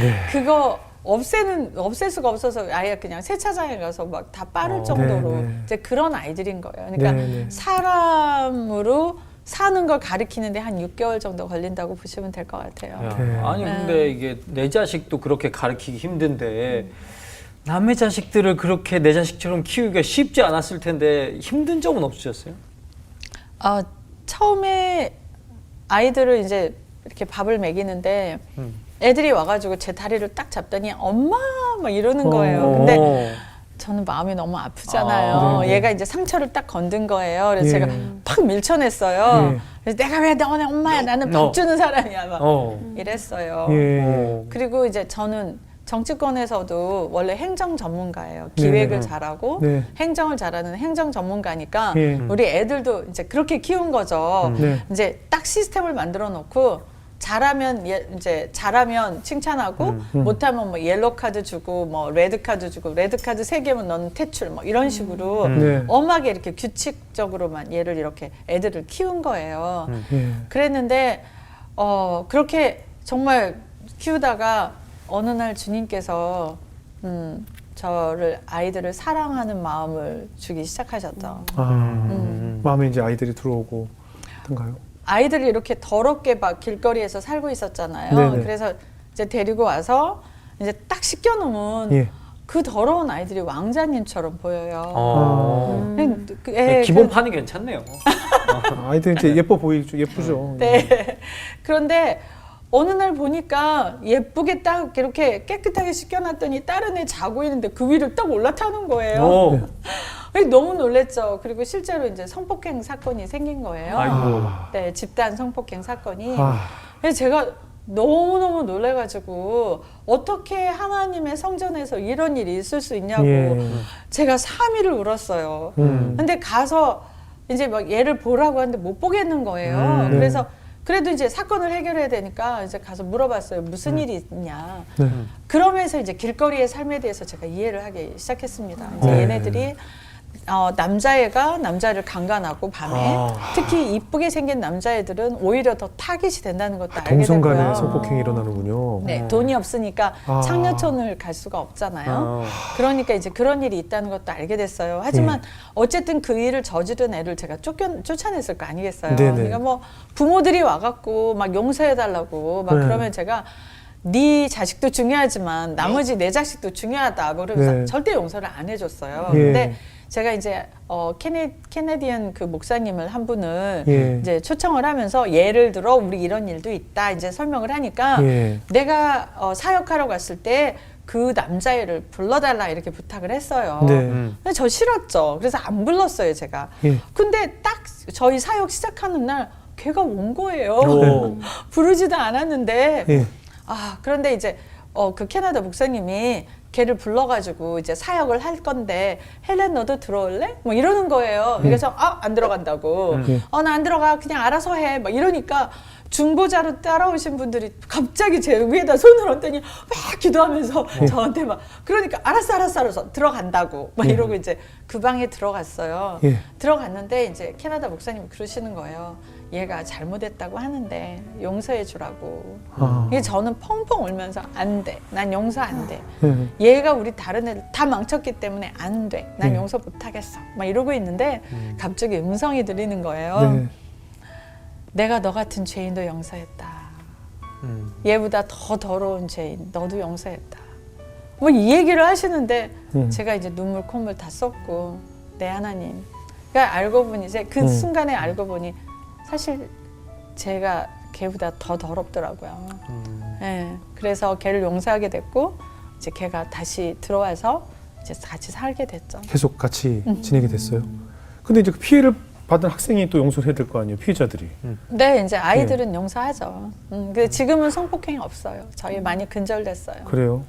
네.
그거 없앨 수가 없어서 아예 그냥 세차장에 가서 막 다 빠를 정도로
네네.
이제 그런 아이들인 거예요. 그러니까
네네.
사람으로 사는 걸 가리키는데 한 6개월 정도 걸린다고 보시면 될 것 같아요.
네.
아니 근데 이게 내 자식도 그렇게 가르치기 힘든데 남의 자식들을 그렇게 내 자식처럼 키우기가 쉽지 않았을 텐데 힘든 점은 없으셨어요?
처음에 아이들을 이제 이렇게 밥을 먹이는데 애들이 와가지고 제 다리를 딱 잡더니 엄마 막 이러는 거예요. 근데 저는 마음이 너무 아프잖아요.
네네.
얘가 이제 상처를 딱 건든 거예요. 그래서
예.
제가 팍 밀쳐냈어요.
예.
그래서 내가 왜 너네 엄마야? 나는 밥 주는 사람이야. 막 이랬어요.
예.
그리고 이제 저는 정치권에서도 원래 행정 전문가예요. 기획을
네네.
잘하고
네.
행정을 잘하는 행정 전문가니까
예.
우리 애들도 이제 그렇게 키운 거죠.
네.
이제 딱 시스템을 만들어 놓고 잘하면 칭찬하고 못하면 뭐 옐로 카드 주고 뭐 레드 카드 주고 레드 카드 3개면 너는 퇴출 뭐 이런 식으로
네.
엄하게 이렇게 규칙적으로만 얘를 이렇게 애들을 키운 거예요.
예.
그랬는데 그렇게 정말 키우다가 어느 날 주님께서 저를 아이들을 사랑하는 마음을 주기 시작하셨죠.
마음에 이제 아이들이 들어오고 어떤가요?
아이들이 이렇게 더럽게 막 길거리에서 살고 있었잖아요.
네네.
그래서 이제 데리고 와서 이제 딱 씻겨놓으면
예.
그 더러운 아이들이 왕자님처럼 보여요.
기본 판이 괜찮네요.
아이들 이제 예뻐 보이죠. 예쁘죠.
네. 그런데 어느 날 보니까 예쁘게 딱 이렇게 깨끗하게 씻겨놨더니 다른 애 자고 있는데 그 위를 딱 올라타는 거예요. 너무 놀랬죠. 그리고 실제로 이제 성폭행 사건이 생긴 거예요.
아이고.
네, 집단 성폭행 사건이.
아.
그래서 제가 너무너무 놀래가지고 어떻게 하나님의 성전에서 이런 일이 있을 수 있냐고
예.
제가 3일을 울었어요. 근데 가서 이제 막 얘를 보라고 하는데 못 보겠는 거예요.
네.
그래서 그래도 이제 사건을 해결해야 되니까 이제 가서 물어봤어요. 무슨 일이 있냐.
네.
그러면서 이제 길거리의 삶에 대해서 제가 이해를 하기 시작했습니다. 이제
네.
얘네들이 남자애가 남자를 강간하고 밤에 특히 이쁘게 생긴 남자애들은 오히려 더 타깃이 된다는 것도 알게
동성 간에
됐고요.
성폭행이 일어나는군요.
네, 돈이 없으니까
아.
창녀촌을 갈 수가 없잖아요. 그러니까 이제 그런 일이 있다는 것도 알게 됐어요. 하지만 어쨌든 그 일을 저지른 애를 제가 쫓아냈을 거 아니겠어요.
네네.
그러니까 뭐 부모들이 와갖고 막 용서해달라고 막
네.
그러면 제가 네 자식도 중요하지만 나머지 내 자식도 중요하다. 뭐 그러면서
네.
절대 용서를 안 해줬어요.
예.
근데 제가 이제 캐네디언 그 목사님을 한 분을
예.
이제 초청을 하면서 예를 들어 우리 이런 일도 있다 이제 설명을 하니까
예.
내가 사역하러 갔을 때 그 남자애를 불러달라 이렇게 부탁을 했어요.
네.
근데 저 싫었죠. 그래서 안 불렀어요 제가.
예.
근데 딱 저희 사역 시작하는 날 걔가 온 거예요.
오.
부르지도 않았는데
예.
그런데 이제 그 캐나다 목사님이 걔를 불러가지고 이제 사역을 할 건데 헬렌 너도 들어올래? 뭐 이러는 거예요. 그래서 안 들어간다고.
예.
나 안 들어가 그냥 알아서 해. 막 이러니까 중보자로 따라오신 분들이 갑자기 제 위에다 손을 얹더니 막 기도하면서 저한테 막 그러니까 알았어 들어간다고 막 이러고 이제 그 방에 들어갔어요.
예.
들어갔는데 이제 캐나다 목사님이 그러시는 거예요. 얘가 잘못했다고 하는데 용서해 주라고.
아.
이게 저는 펑펑 울면서 안 돼. 난 용서 안 돼.
예.
얘가 우리 다른 애들 다 망쳤기 때문에 안 돼. 난
네.
용서 못 하겠어. 막 이러고 있는데 갑자기 음성이 들리는 거예요.
네.
내가 너 같은 죄인도 용서했다. 얘보다 더 더러운 죄인 너도 용서했다. 뭐 이 얘기를 하시는데 제가 이제 눈물 콧물 다 쏟고 내 하나님. 그러니까 알고 보니 이제 그 순간에 알고 보니 사실 제가 걔보다 더 더럽더라고요. 예, 그래서 걔를 용서하게 됐고 이제 걔가 다시 들어와서 이제 같이 살게 됐죠.
계속 같이 지내게 됐어요. 근데 이제 그 피해를 받은 학생이 또 용서를 해야 될 거 아니에요, 피해자들이.
네, 이제 아이들은 용서하죠. 근데 지금은 성폭행이 없어요. 저희 많이 근절됐어요.
그래요.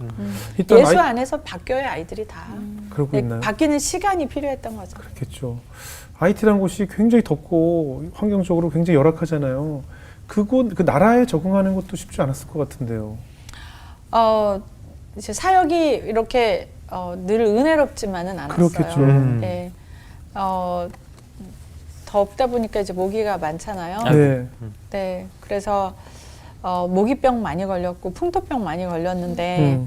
일단
예수 안에서 바뀌어야 아이들이 다.
그러고
네,
있나요?
바뀌는 시간이 필요했던 거죠.
그렇겠죠. IT라는 곳이 굉장히 덥고 환경적으로 굉장히 열악하잖아요. 그곳 그 나라에 적응하는 것도 쉽지 않았을 것 같은데요.
이제 사역이 이렇게 늘 은혜롭지만은 않았어요.
그렇겠죠.
네. 덥다 보니까 이제 모기가 많잖아요.
네.
네. 그래서 모기병 많이 걸렸고 풍토병 많이 걸렸는데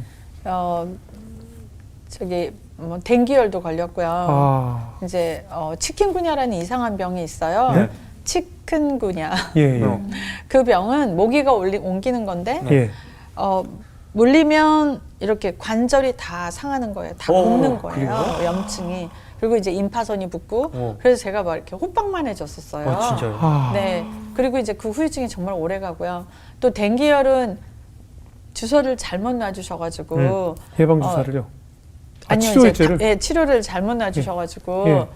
저기 뭐 댕기열도 걸렸고요.
아.
이제 치킨구냐라는 이상한 병이 있어요.
네?
치킨구냐.
예, 예.
그 병은 모기가 옮기는 건데
예.
물리면 이렇게 관절이 다 상하는 거예요. 다 붓는 거예요.
그래요?
염증이. 그리고 이제 임파선이 붓고
어.
그래서 제가 막 이렇게 호빵만해졌었어요.
진짜요?
아.
네. 그리고 이제 그 후유증이 정말 오래 가고요. 또 댕기열은 주사를 잘못 놔주셔가지고
예방 주사를요.
아니요,
치료제를.
이제 치료를 잘못 놔주셔가지고
예.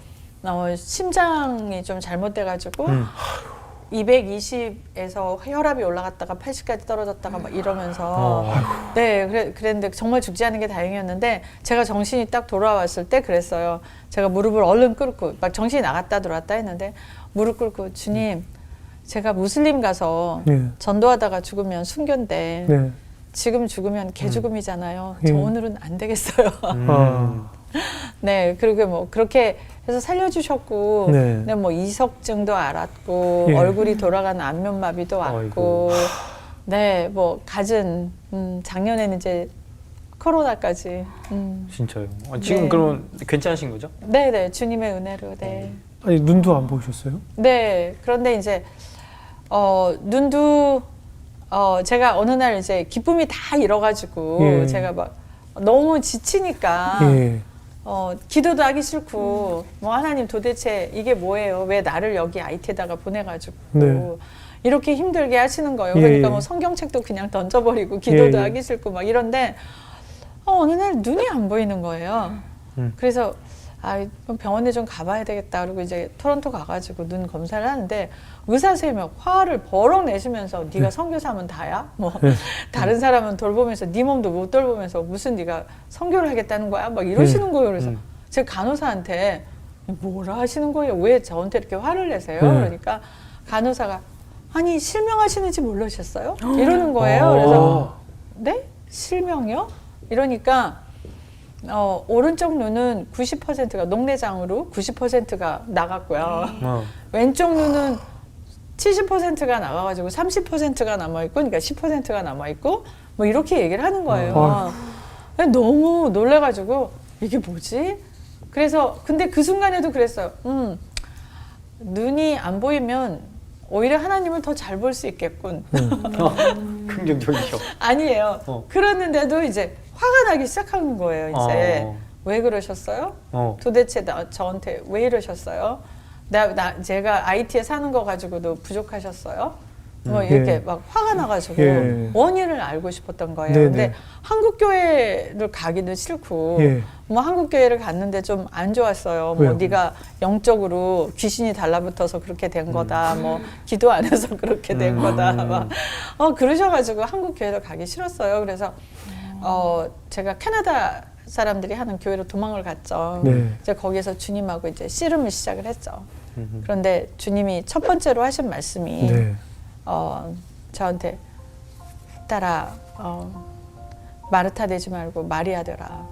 심장이 좀 잘못돼가지고 220에서 혈압이 올라갔다가 80까지 떨어졌다가 막 이러면서 네 그랬는데 정말 죽지 않은 게 다행이었는데 제가 정신이 딱 돌아왔을 때 그랬어요. 제가 무릎을 얼른 꿇고 막 정신이 나갔다 들어왔다 했는데 무릎 꿇고 주님 제가 무슬림 가서
예.
전도하다가 죽으면 순교인데
네.
지금 죽으면 개죽음이잖아요.
예.
저 오늘은 안 되겠어요.
아.
네, 그리고 뭐 그렇게 해서 살려주셨고,
네.
네, 뭐 이석증도 알았고,
예.
얼굴이 돌아가는 안면마비도 왔고, 네, 뭐 갖은 작년에는 이제 코로나까지.
진짜요? 지금
네.
그러면 괜찮으신 거죠?
네, 네, 주님의 은혜로, 네,
아니 눈도 안 보이셨어요?
네. 그런데 이제 눈도 제가 어느 날 이제 기쁨이 다 잃어가지고
예.
제가 막 너무 지치니까.
예.
기도도 하기 싫고 뭐 하나님 도대체 이게 뭐예요? 왜 나를 여기 IT에다가 보내가지고
네.
이렇게 힘들게 하시는 거예요.
예,
그러니까
예.
뭐 성경책도 그냥 던져버리고 기도도
예, 예.
하기 싫고 막 이런데 어느 날 눈이 안 보이는 거예요. 그래서 병원에 좀 가봐야 되겠다. 그리고 이제 토론토 가가지고 눈 검사를 하는데 의사 선생님이 화를 버럭 내시면서 네가 선교사면 다야? 뭐 다른 사람은 돌보면서 네 몸도 못 돌보면서 무슨 네가 선교를 하겠다는 거야? 막 이러시는 거예요. 그래서 제가 간호사한테 뭐라 하시는 거예요? 왜 저한테 이렇게 화를 내세요? 그러니까 간호사가 아니 실명하시는지 모르셨어요? 이러는 거예요. 그래서 네? 실명이요? 이러니까 오른쪽 눈은 90%가 녹내장으로 90%가 나갔고요. 왼쪽 눈은 70%가 나가가지고 30%가 남아있고, 그러니까 10%가 남아있고, 뭐 이렇게 얘기를 하는 거예요. 너무 놀래가지고, 이게 뭐지? 그래서, 근데 그 순간에도 그랬어요. 눈이 안 보이면 오히려 하나님을 더 잘 볼 수 있겠군.
긍정적이죠.
아니에요.
어.
그랬는데도 이제 화가 나기 시작하는 거예요. 이제
어.
왜 그러셨어요?
어.
도대체 저한테 왜 이러셨어요? 제가 IT에 사는 거 가지고도 부족하셨어요? 뭐 이렇게
예.
막 화가 나가지고
예.
원인을 알고 싶었던 거예요.
네네.
근데 한국 교회를 가기는 싫고
예.
뭐 한국 교회를 갔는데 좀 안 좋았어요.
왜요?
뭐 네가 영적으로 귀신이 달라붙어서 그렇게 된 거다. 뭐 기도 안 해서 그렇게 된 거다. 막 그러셔가지고 한국 교회를 가기 싫었어요. 그래서 제가 캐나다 사람들이 하는 교회로 도망을 갔죠.
네.
이제 거기에서 주님하고 이제 씨름을 시작을 했죠. 그런데 주님이 첫 번째로 하신 말씀이
네.
저한테 딸아 마르타 되지 말고 마리아 되라.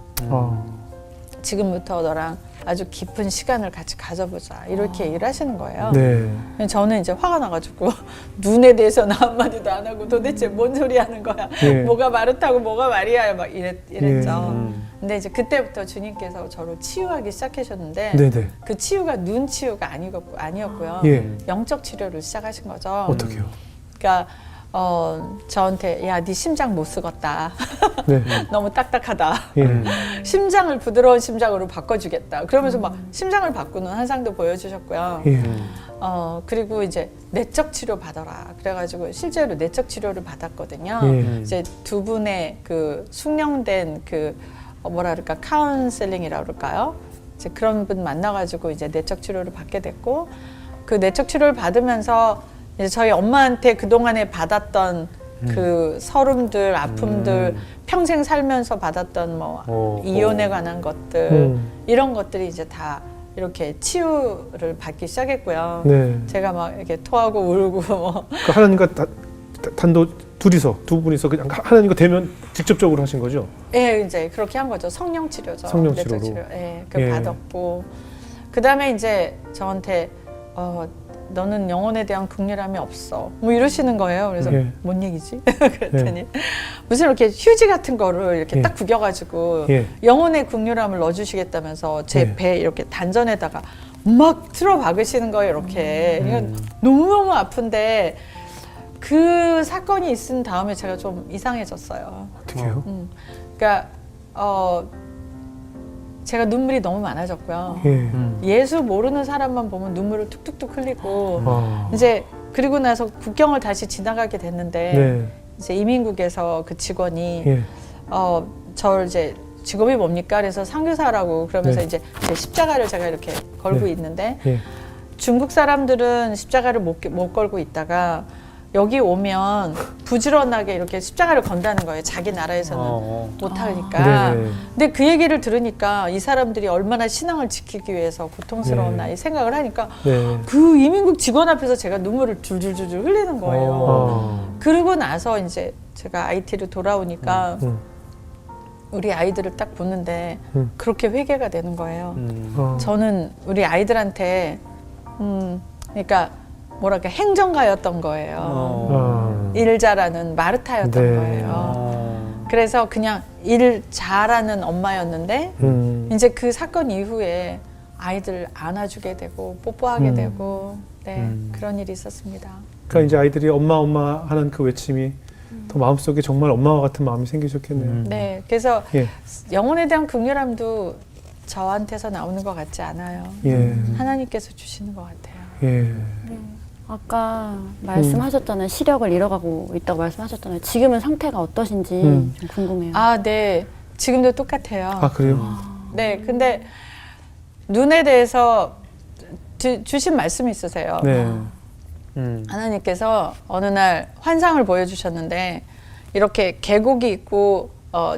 지금부터 너랑 아주 깊은 시간을 같이 가져보자. 이렇게 얘기를 하시는 거예요.
네.
저는 이제 화가 나가지고 눈에 대해서는 한마디도 안 하고 도대체 뭔 소리 하는 거야.
예.
뭐가 마르타고 뭐가 마리아야 막 이랬죠.
예.
근데 이제 그때부터 주님께서 저를 치유하기 시작하셨는데
네네.
그 치유가 눈 치유가 아니었고요.
예.
영적 치료를 시작하신 거죠.
어떻게요?
그러니까 저한테 야, 네 심장 못 쓰겄다.
네.
너무 딱딱하다.
예.
심장을 부드러운 심장으로 바꿔주겠다. 그러면서 막 심장을 바꾸는 환상도 보여주셨고요.
예.
그리고 이제 내적 치료 받아라. 그래가지고 실제로 내적 치료를 받았거든요.
예.
이제 두 분의 그 숙련된 그 뭐라 그럴까 카운셀링이라고 그럴까요? 이제 그런 분 만나가지고 이제 내적 치료를 받게 됐고 그 내적 치료를 받으면서 이제 저희 엄마한테 그 동안에 받았던 그 서름들, 아픔들, 평생 살면서 받았던 뭐 이혼에 관한 것들 이런 것들이 이제 다 이렇게 치유를 받기 시작했고요.
네.
제가 막 이렇게 토하고 울고 뭐
그 하나님과 단독 둘이서 두 분이서 그냥 하나님과 대면 직접적으로 하신 거죠?
예, 이제 그렇게 한 거죠. 성령 치료죠.
성령
내적
치료로.
치료. 예, 그
예.
받았고 그다음에 이제 저한테 너는 영혼에 대한 긍휼함이 없어. 뭐 이러시는 거예요. 그래서
예.
뭔 얘기지? 그랬더니 무슨 이렇게 휴지 같은 거를 이렇게
예.
딱 구겨가지고
예.
영혼의 긍휼함을 넣어주시겠다면서 제
예.
배 이렇게 단전에다가 막 틀어 박으시는 거예요. 이렇게. 그러니까 너무너무 아픈데 그 사건이 있은 다음에 제가 좀 이상해졌어요.
어떻게요?
그러니까 제가 눈물이 너무 많아졌고요.
예.
예수 모르는 사람만 보면 눈물을 툭툭툭 흘리고
아.
이제 그리고 나서 국경을 다시 지나가게 됐는데
네.
이제 이민국에서 그 직원이
예.
저를 이제 직업이 뭡니까? 그래서 선교사라고 그러면서
네.
이제 제 십자가를 제가 이렇게 걸고
네.
있는데
예.
중국 사람들은 십자가를 못 걸고 있다가 여기 오면 부지런하게 이렇게 십자가를 건다는 거예요. 자기 나라에서는 못하니까.
네.
근데 그 얘기를 들으니까 이 사람들이 얼마나 신앙을 지키기 위해서 고통스러웠나
네.
이 생각을 하니까
네.
그 이민국 직원 앞에서 제가 눈물을 줄줄줄줄 흘리는 거예요. 그러고 나서 이제 제가 IT로 돌아오니까 우리 아이들을 딱 보는데 그렇게 회개가 되는 거예요. 저는 우리 아이들한테 그러니까 뭐랄까 행정가였던 거예요. 일 잘하는 마르타였던
네.
거예요. 그래서 그냥 일 잘하는 엄마였는데 이제 그 사건 이후에 아이들 안아주게 되고 뽀뽀하게 되고 그런 일이 있었습니다.
그러니까 이제 아이들이 엄마 하는 그 외침이 더 마음속에 정말 엄마와 같은 마음이 생기셨겠네요.
네, 그래서
예.
영혼에 대한 긍휼함도 저한테서 나오는 것 같지 않아요.
예.
하나님께서 주시는 것 같아요.
예.
아까 말씀하셨잖아요. 시력을 잃어가고 있다고 말씀하셨잖아요. 지금은 상태가 어떠신지 좀 궁금해요.
아, 네. 지금도 똑같아요.
아, 그래요?
네, 근데 눈에 대해서 주신 말씀이 있으세요.
네.
하나님께서 어느 날 환상을 보여주셨는데 이렇게 계곡이 있고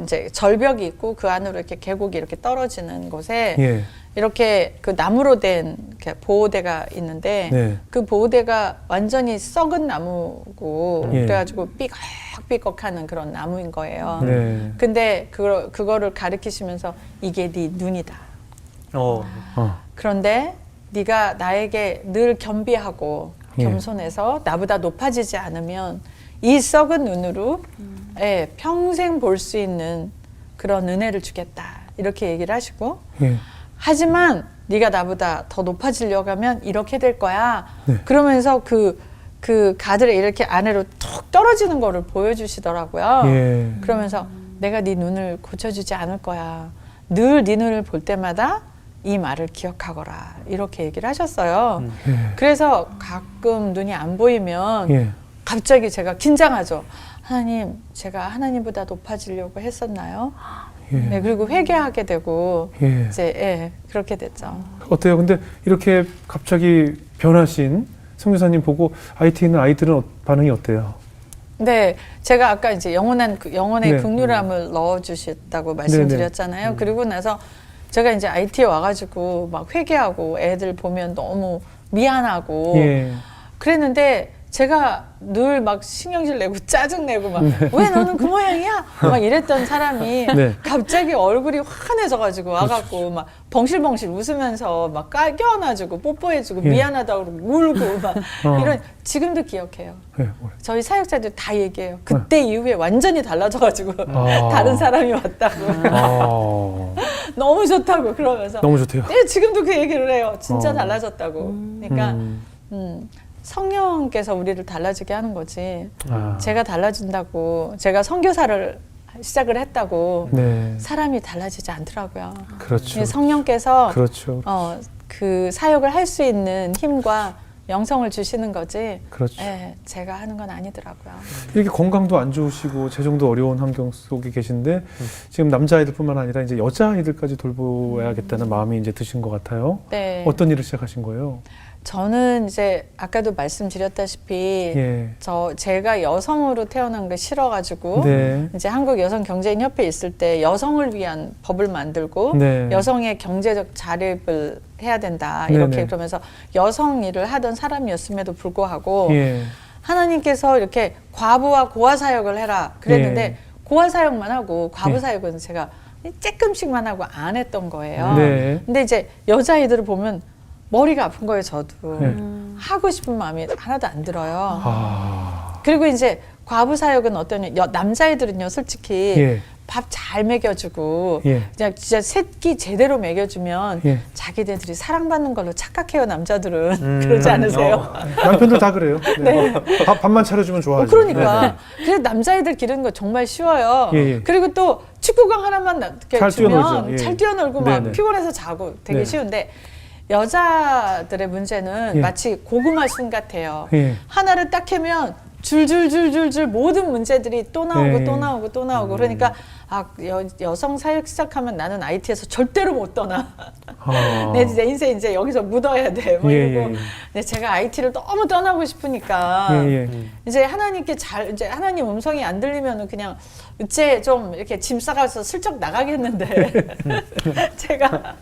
이제 절벽이 있고 그 안으로 이렇게 계곡이 이렇게 떨어지는 곳에
예.
이렇게 그 나무로 된 이렇게 보호대가 있는데
네.
그 보호대가 완전히 썩은 나무고
예.
그래가지고 삐걱삐걱하는 그런 나무인 거예요.
네.
근데 그거를 가리키시면서 이게 네 눈이다. 그런데 네가 나에게 늘 겸비하고
예.
겸손해서 나보다 높아지지 않으면 이 썩은 눈으로 평생 볼 수 있는 그런 은혜를 주겠다. 이렇게 얘기를 하시고
예.
하지만 네가 나보다 더 높아지려고 하면 이렇게 될 거야.
네.
그러면서 그 그 가드를 이렇게 안으로 툭 떨어지는 거를 보여주시더라고요.
예.
그러면서 내가 네 눈을 고쳐주지 않을 거야. 늘 네 눈을 볼 때마다 이 말을 기억하거라. 이렇게 얘기를 하셨어요.
예.
그래서 가끔 눈이 안 보이면
예.
갑자기 제가 긴장하죠. 하나님, 제가 하나님보다 높아지려고 했었나요?
예.
네, 그리고 회개하게 되고
예.
이제 그렇게 됐죠.
어때요? 근데 이렇게 갑자기 변하신 선교사님 보고 IT 있는 아이들은 반응이 어때요?
네, 제가 아까 이제 영원의
네.
극률함을 넣어주셨다고 말씀드렸잖아요. 그리고 나서 제가 이제 IT에 와가지고 막 회개하고 애들 보면 너무 미안하고
예.
그랬는데 제가 늘 막 신경질 내고 짜증 내고 막 왜 너는 그 모양이야? 막 이랬던 사람이
네.
갑자기 얼굴이 환해져가지고 와갖고 막 벙실벙실 웃으면서 막 껴안아주고 뽀뽀해주고
예.
미안하다고 그러고 울고 막
어.
이런 지금도 기억해요.
예.
저희 사역자들 다 얘기해요. 그때 이후에 완전히 달라져가지고
아.
다른 사람이 왔다고
아.
너무 좋다고 그러면서
너무 좋대요.
네, 지금도 그 얘기를 해요. 진짜
어.
달라졌다고. 그러니까 성령께서 우리를 달라지게 하는 거지.
아.
제가 달라진다고 제가 선교사를 시작을 했다고
네.
사람이 달라지지 않더라고요.
그렇죠.
성령께서
그렇죠.
그 사역을 할 수 있는 힘과 영성을 주시는 거지.
그렇죠.
예, 제가 하는 건 아니더라고요.
이렇게 건강도 안 좋으시고 재정도 어려운 환경 속에 계신데 지금 남자아이들뿐만 아니라 이제 여자아이들까지 돌보아야겠다는 마음이 이제 드신 것 같아요.
네.
어떤 일을 시작하신 거예요?
저는 이제 아까도 말씀드렸다시피
예.
제가 여성으로 태어난 게 싫어가지고
네.
이제 한국 여성 경제인 협회 있을 때 여성을 위한 법을 만들고
네.
여성의 경제적 자립을 해야 된다 이렇게
네네.
그러면서 여성 일을 하던 사람이었음에도 불구하고
예.
하나님께서 이렇게 과부와 고아 사역을 해라 그랬는데
예.
고아 사역만 하고 과부
예.
사역은 제가 조금씩만 하고 안 했던 거예요.
네.
근데 이제 여자아이들을 보면 머리가 아픈 거예요, 저도.
네.
하고 싶은 마음이 하나도 안 들어요.
아.
그리고 이제 과부 사역은 남자애들은요, 솔직히
예.
밥 잘 먹여주고
예.
그냥 진짜 새끼 제대로 먹여주면
예.
자기네들이 사랑받는 걸로 착각해요, 남자들은. 그러지 않으세요?
남편들 다 그래요. 네. 밥만 차려주면 좋아하죠.
그러니까. 그래서 남자애들 기르는 거 정말 쉬워요.
예, 예.
그리고 또 축구공 하나만 이렇게
잘
주면
뛰어놀죠. 예.
잘 뛰어놀고 막
네네.
피곤해서 자고 되게
네.
쉬운데 여자들의 문제는
예.
마치 고구마 순 같아요.
예.
하나를 딱 캐면 줄줄줄줄줄 모든 문제들이 또 나오고
예.
또 나오고 또 나오고 그러니까 여성 사역 시작하면 나는 IT에서 절대로 못 떠나.
아.
내 인생 이제 여기서 묻어야 돼. 뭐
예,
이러고
예, 예.
근데 제가 IT를 너무 떠나고 싶으니까
예, 예.
이제 하나님께 이제 하나님 음성이 안 들리면은 그냥 이제 좀 이렇게 짐 싸가서 슬쩍 나가겠는데 제가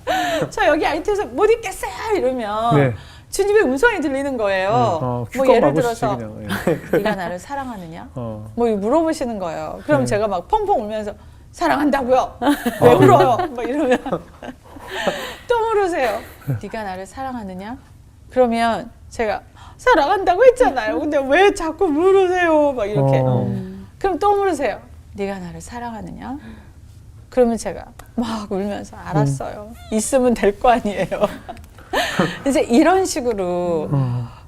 저 여기 IT에서 못 있겠어요 이러면
네.
주님의 음성이 들리는 거예요. 뭐
큐
예를
막으시지
들어서
그냥.
네가 나를 사랑하느냐?
어.
뭐 물어보시는 거예요. 그럼
네.
제가 막 펑펑 울면서 사랑한다고요. 왜 울어요? 막 이러면 또 물으세요. 네가 나를 사랑하느냐? 그러면 제가 사랑한다고 했잖아요. 근데 왜 자꾸 물으세요? 막 이렇게. 그럼 또 물으세요. 네가 나를 사랑하느냐? 그러면 제가 막 울면서 알았어요. 있으면 될 거 아니에요. 이제 이런 식으로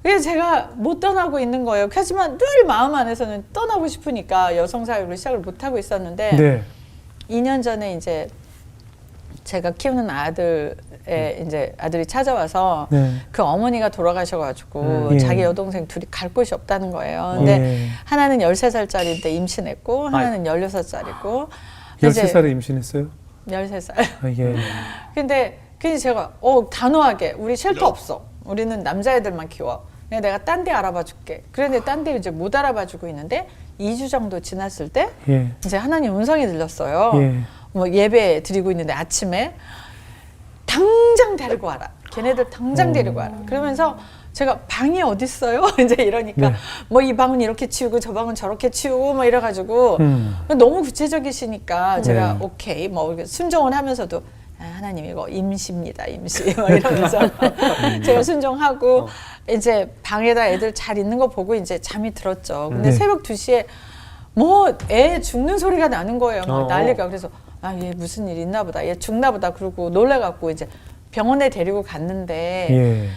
그래서 제가 못 떠나고 있는 거예요. 하지만 늘 마음 안에서는 떠나고 싶으니까 여성 사역을 시작을 못 하고 있었는데
네.
2년 전에 이제 제가 키우는 아들의 이제 아들이 찾아와서
네.
그 어머니가 돌아가셔가지고
예.
자기 여동생 둘이 갈 곳이 없다는 거예요. 근데
예.
하나는 13살짜리인데 임신했고 하나는 16살이고
13살에 임신했어요?
13살.
아, 예.
근데 제가 단호하게 우리 쉘터 없어. 우리는 남자애들만 키워. 그냥 내가 딴 데 알아봐 줄게. 그런데 딴 데 이제 못 알아봐 주고 있는데 2주 정도 지났을 때
예.
이제 하나님 음성이 들렸어요.
예.
뭐 예배 드리고 있는데 아침에 당장 데리고 와라. 걔네들 당장 데리고 와라. 그러면서 제가 방이 어딨어요? 이제 이러니까
네.
뭐 이 방은 이렇게 치우고 저 방은 저렇게 치우고 뭐 이래가지고 너무 구체적이시니까 제가
네.
오케이 뭐 이렇게 순종을 하면서도 하나님 이거 임시입니다 임시 막 이러면서 제가 순종하고 이제 방에다 애들 잘 있는 거 보고 이제 잠이 들었죠. 근데
네.
새벽 2시에 뭐 애 죽는 소리가 나는 거예요. 막
어.
난리가. 그래서 얘 무슨 일 있나 보다. 얘 죽나 보다. 그러고 놀래갖고 이제 병원에 데리고 갔는데
예.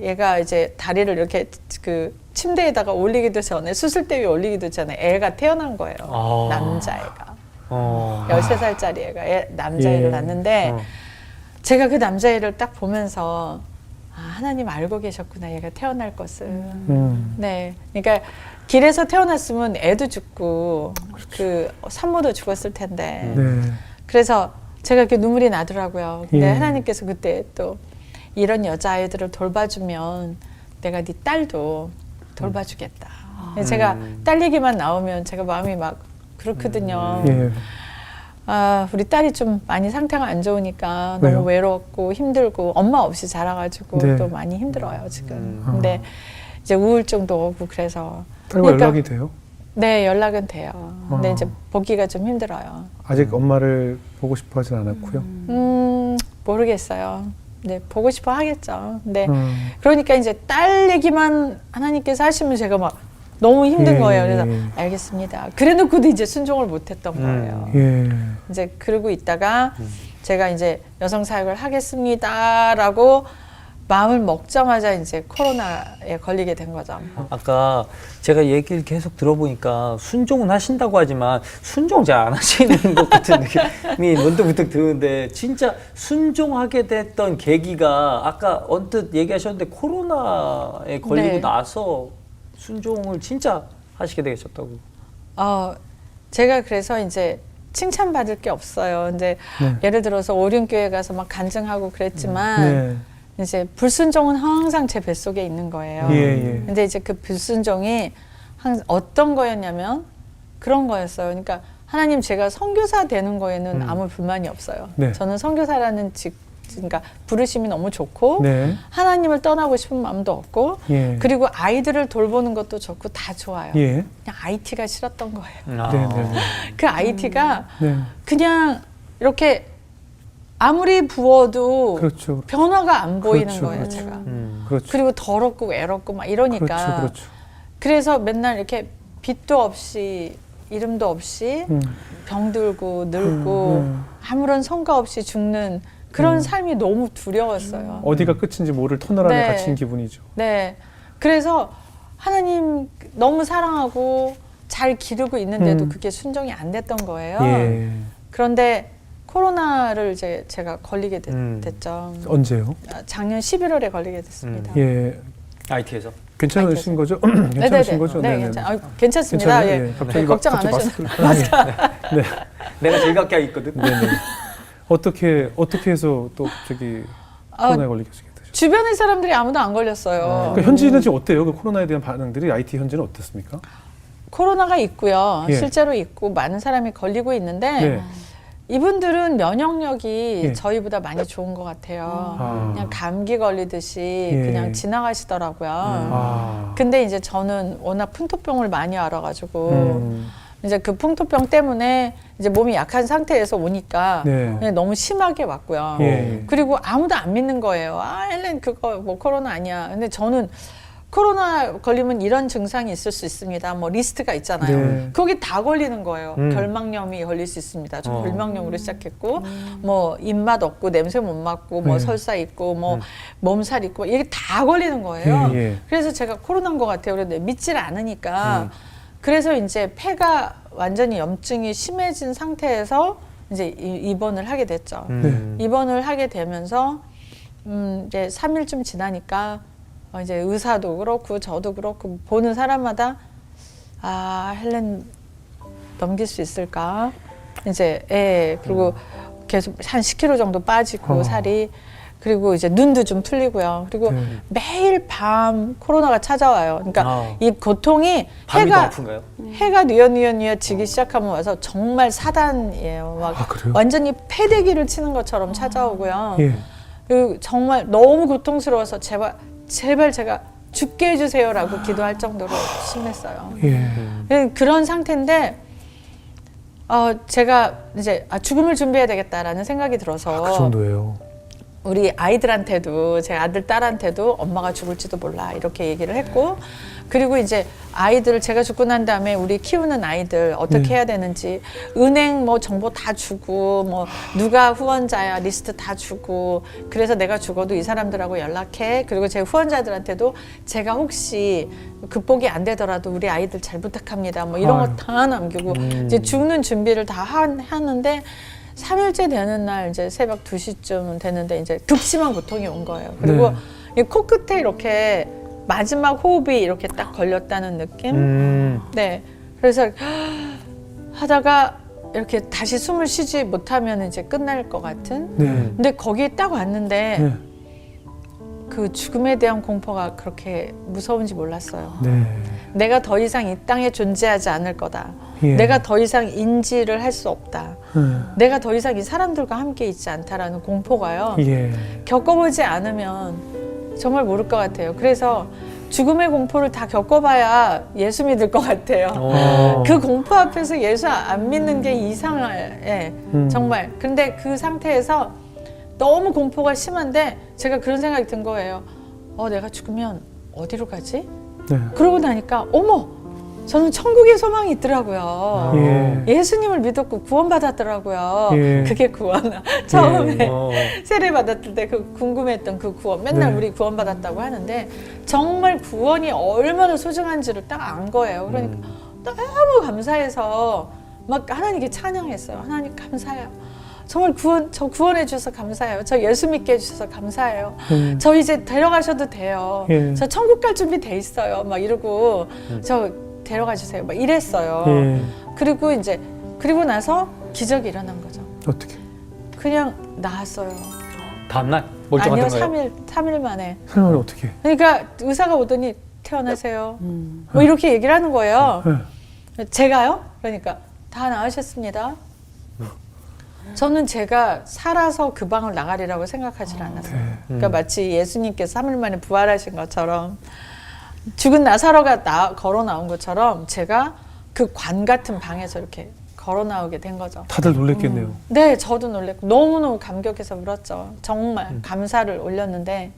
얘가 이제 다리를 이렇게 그 침대에다가 올리기도 전에 수술대 위에 올리기도 전에 애가 태어난 거예요.
아.
남자애가.
어.
13살짜리 애가 남자애를
예.
낳는데
어.
제가 그 남자애를 딱 보면서 하나님 알고 계셨구나. 얘가 태어날 것을. 네. 그러니까 길에서 태어났으면 애도 죽고 그 산모도 죽었을 텐데.
네.
그래서 제가 이렇게 눈물이 나더라고요. 근데
예.
하나님께서 그때 또 이런 여자아이들을 돌봐주면 내가 네 딸도 돌봐주겠다. 제가 딸 얘기만 나오면 제가 마음이 막 그렇거든요.
예.
우리 딸이 좀 많이 상태가 안 좋으니까
왜요?
너무 외롭고 힘들고 엄마 없이 자라가지고
네.
또 많이 힘들어요 지금. 근데 이제 우울증도 오고 그래서
딸과 연락이 돼요?
네, 연락은 돼요. 근데
아.
이제 보기가 좀 힘들어요.
아직 엄마를 보고 싶어 하진 않았고요.
모르겠어요. 네, 보고 싶어 하겠죠. 근데
음.
그러니까 이제 딸 얘기만 하나님께서 하시면 제가 막 너무 힘든
예,
거예요. 그래서
예.
알겠습니다. 그래놓고도 이제 순종을 못했던 거예요.
예.
이제 그러고 있다가 제가 이제 여성 사역을 하겠습니다라고 마음을 먹자마자 이제 코로나에 걸리게 된 거죠.
아까 제가 얘기를 계속 들어보니까 순종은 하신다고 하지만 순종 잘 안 하시는 것 같은 느낌이 문득문득 드는데 진짜 순종하게 됐던 계기가 아까 언뜻 얘기하셨는데 코로나에 걸리고
네.
나서 순종을 진짜 하시게 되셨다고.
제가 그래서 이제 칭찬받을 게 없어요. 이제
네.
예를 들어서 오륜교회 가서 막 간증하고 그랬지만
네.
이제 불순종은 항상 제 뱃속에 있는 거예요.
예, 예.
근데 이제 그 불순종이 어떤 거였냐면 그런 거였어요. 그러니까 하나님 제가 선교사 되는 거에는 아무 불만이 없어요.
네.
저는 선교사라는 그러니까 부르심이 너무 좋고
네.
하나님을 떠나고 싶은 마음도 없고
예.
그리고 아이들을 돌보는 것도 좋고 다 좋아요.
예.
그냥 IT가 싫었던 거예요.
아.
네, 네, 네.
그 IT가
네.
그냥 이렇게 아무리 부어도
그렇죠.
변화가 안 보이는
그렇죠,
거예요,
그렇죠.
제가.
그렇죠.
그리고 더럽고 외롭고 막 이러니까.
그렇죠. 그렇죠.
그래서 맨날 이렇게 빛도 없이 이름도 없이 병들고 늙고 아무런 성과 없이 죽는 그런 삶이 너무 두려웠어요.
어디가 끝인지 모를 터널 안에
네.
갇힌 기분이죠.
네. 그래서 하나님 너무 사랑하고 잘 기르고 있는데도 그게 순종이 안 됐던 거예요.
예.
그런데 코로나를 이제 제가 걸리게 됐죠.
언제요?
작년 11월에 걸리게 됐습니다.
예.
IT에서.
괜찮으신 거죠? 괜찮으신 거죠?
네,
네네네.
괜찮습니다.
괜찮아요?
예.
예. 갑자기 막
걱정 안
갑자기
하셔도.
마스크를. 네.
내가 제일 가까이 있거든.
네네. 어떻게 해서 또 저기 코로나에 걸리게 되셨죠?
주변의 사람들이 아무도 안 걸렸어요.
그러니까 현지는 지금 어때요? 그 코로나에 대한 반응들이 IT 현지는 어떻습니까?
코로나가 있고요.
예.
실제로 있고 많은 사람이 걸리고 있는데
네.
이분들은 면역력이
예.
저희보다 많이 좋은 것 같아요.
아.
그냥 감기 걸리듯이
예.
그냥 지나가시더라고요.
아.
근데 이제 저는 워낙 풍토병을 많이 알아가지고
음.
이제 그 풍토병 때문에 이제 몸이 약한 상태에서 오니까
네.
그냥 너무 심하게 왔고요.
예.
그리고 아무도 안 믿는 거예요. 헬렌 그거 뭐 코로나 아니야. 근데 저는 코로나 걸리면 이런 증상이 있을 수 있습니다. 뭐 리스트가 있잖아요.
네.
거기 다 걸리는 거예요. 결막염이 걸릴 수 있습니다. 저 결막염으로 시작했고 뭐 입맛 없고 냄새 못 맡고 뭐
네.
설사 있고 뭐 몸살 있고 이게 다 걸리는 거예요.
예, 예.
그래서 제가 코로나인 것 같아요. 그런데 믿질 않으니까 그래서 이제 폐가 완전히 염증이 심해진 상태에서 이제 입원을 하게 됐죠. 입원을 하게 되면서 이제 3일쯤 지나니까 이제 의사도 그렇고 저도 그렇고 보는 사람마다 헬렌 넘길 수 있을까? 이제 그리고 계속 한 10kg 정도 빠지고 살이 그리고 이제 눈도 좀 풀리고요. 그리고 매일 밤 코로나가 찾아와요. 그러니까 이 고통이
밤이 더 아픈가요?
해가 뉘엿뉘엿 지기 시작하면 와서 정말 사단이에요. 막
그래요?
완전히 패대기를 치는 것처럼 찾아오고요.
예.
그리고 정말 너무 고통스러워서 제발 제가 죽게 해주세요라고 기도할 정도로 심했어요.
예.
그런 상태인데 제가 이제 죽음을 준비해야 되겠다라는 생각이 들어서
그 정도예요.
우리 아이들한테도 제 아들 딸한테도 엄마가 죽을지도 몰라 이렇게 얘기를 했고 그리고 이제 아이들을 제가 죽고 난 다음에 우리 키우는 아이들 어떻게
네.
해야 되는지 은행 뭐 정보 다 주고 뭐 누가 후원자야 리스트 다 주고 그래서 내가 죽어도 이 사람들하고 연락해. 그리고 제 후원자들한테도 제가 혹시 극복이 안 되더라도 우리 아이들 잘 부탁합니다. 뭐 이런
아유.
거 다 남기고 이제 죽는 준비를 다 하는데 3일째 되는 날 이제 새벽 2시쯤 됐는데 이제 극심한 고통이 온 거예요. 그리고 이 코끝에 이렇게 마지막 호흡이 이렇게 딱 걸렸다는 느낌? 네. 그래서 하다가 이렇게 다시 숨을 쉬지 못하면 이제 끝날 것 같은?
네.
근데 거기에 딱 왔는데
네.
그 죽음에 대한 공포가 그렇게 무서운지 몰랐어요.
네.
내가 더 이상 이 땅에 존재하지 않을 거다.
예.
내가 더 이상 인지를 할 수 없다.
네.
내가 더 이상 이 사람들과 함께 있지 않다라는 공포가요.
예.
겪어보지 않으면 정말 모를 것 같아요. 그래서 죽음의 공포를 다 겪어봐야 예수 믿을 것 같아요.
어.
그 공포 앞에서 예수 안 믿는 게 이상해. 정말. 근데 그 상태에서 너무 공포가 심한데 제가 그런 생각이 든 거예요. 내가 죽으면 어디로 가지?
네.
그러고 나니까 어머! 저는 천국에 소망이 있더라고요.
예.
예수님을 믿었고 구원받았더라고요.
예.
그게 구원. 처음에
어.
세례 받았을 때 그 궁금했던 그 구원. 맨날
네.
우리 구원받았다고 하는데 정말 구원이 얼마나 소중한지를 딱 안 거예요. 그러니까 너무 감사해서 막 하나님께 찬양했어요. 하나님 감사해요. 정말 저 구원해 주셔서 감사해요. 저 예수 믿게 해주셔서 감사해요. 저 이제 데려가셔도 돼요.
예.
저 천국 갈 준비 돼 있어요. 막 이러고 저 데려가 주세요. 막 이랬어요.
예.
그리고 나서 기적이 일어난 거죠.
어떻게?
그냥 나았어요.
다음날
아니요,
멀쩡하던가요?
3일 만에.
설마 어떻게?
그러니까 의사가 오더니 태어나세요. 뭐 이렇게 얘기를 하는 거예요.
네.
제가요? 그러니까 다 나으셨습니다. 저는 제가 살아서 그 방을 나가리라고 생각하지 않았어요.
네.
그러니까 마치 예수님께서 3일 만에 부활하신 것처럼 죽은 나사로가 걸어 나온 것처럼 제가 그 관 같은 방에서 이렇게 걸어 나오게 된 거죠.
다들 놀랬겠네요.
네, 저도 놀랬고 너무너무 감격해서 울었죠. 정말 감사를 올렸는데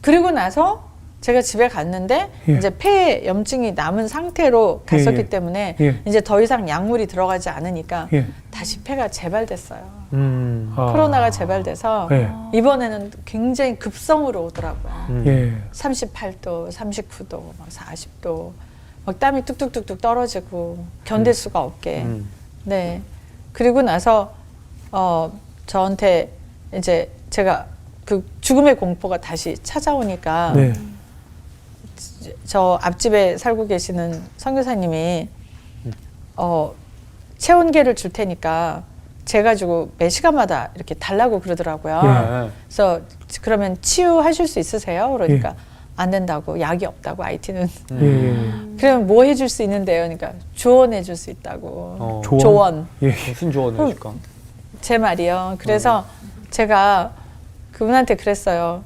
그리고 나서 제가 집에 갔는데
예.
이제 폐에 염증이 남은 상태로 갔었기
예.
때문에
예.
이제 더 이상 약물이 들어가지 않으니까
예.
다시 폐가 재발됐어요.
아.
코로나가 재발돼서
예.
이번에는 굉장히 급성으로 오더라고요.
예.
38도, 39도, 막 40도, 막 땀이 뚝뚝뚝뚝 떨어지고 견딜 수가 없게. 네. 그리고 나서 저한테 이제 제가 그 죽음의 공포가 다시 찾아오니까
네.
저 앞집에 살고 계시는 선교사님이 체온계를 줄 테니까 제가 주고 매 시간마다 이렇게 달라고 그러더라고요.
예.
그래서 그러면 치유하실 수 있으세요? 그러니까 안 된다고, 약이 없다고 IT는.
예.
그러면 뭐 해줄 수 있는데요? 그러니까 조언해 줄 수 있다고.
조언?
조언.
예.
무슨 조언을 해줄까?
제 말이요. 그래서 제가 그분한테 그랬어요.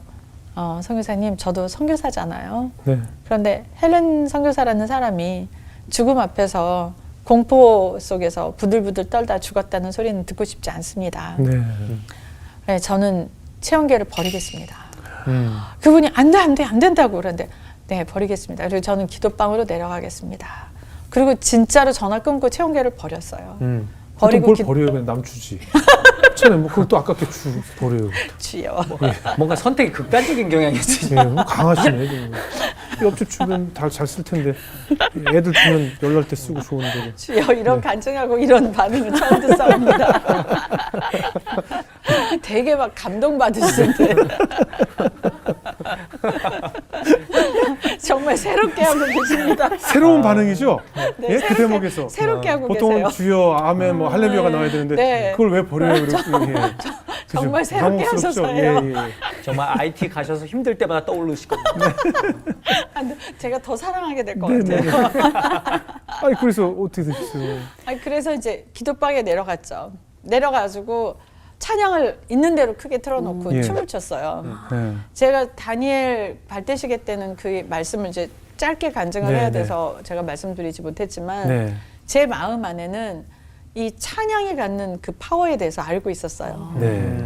선교사님, 저도 선교사잖아요.
네.
그런데 헬렌 선교사라는 사람이 죽음 앞에서 공포 속에서 부들부들 떨다 죽었다는 소리는 듣고 싶지 않습니다.
네.
네, 저는 체온계를 버리겠습니다. 그분이 안 된다고 그러는데 네, 버리겠습니다. 그리고 저는 기도방으로 내려가겠습니다. 그리고 진짜로 전화 끊고 체온계를 버렸어요.
보통
버리고
뭘 버려요? 그냥 남 주지. 그렇잖아요. 뭐 그걸 또 아깝게 버려요.
주여.
뭔가 선택이 극단적인 경향이 있으시.
예, 뭐 강하시네. 지금. 옆집 주변 다 잘 쓸 텐데 애들 주면 열날 때 쓰고 좋은데.
주여 이런 간증하고 이런 반응은 처음 듣사옵니다. 되게 막 감동받으시는데 정말 새롭게 하고 계십니다.
새로운 반응이죠?
네,
예? 그 대목에서.
새롭게 하고
보통은
계세요.
주여, 아멘, 뭐 할렐루야가 나와야 되는데
네.
그걸 왜 버려요? 그리고, 예. 그죠?
정말 새롭게
당혹스럽죠?
하셔서요.
예, 예.
정말 IT 가셔서 힘들 때마다 떠오르실 겁니다.
제가 더 사랑하게 될 것
네,
같아요.
네. 아니 그래서 어떻게 되셨어요?
아니, 그래서 이제 기도방에 내려갔죠. 내려가지고 찬양을 있는 대로 크게 틀어놓고
예.
춤을 췄어요.
네.
제가 다니엘 발대시계 때는 그 말씀을 이제 짧게 간증을
네,
해야
네.
돼서 제가 말씀드리지 못했지만
네.
제 마음 안에는 이 찬양이 갖는 그 파워에 대해서 알고 있었어요.
네.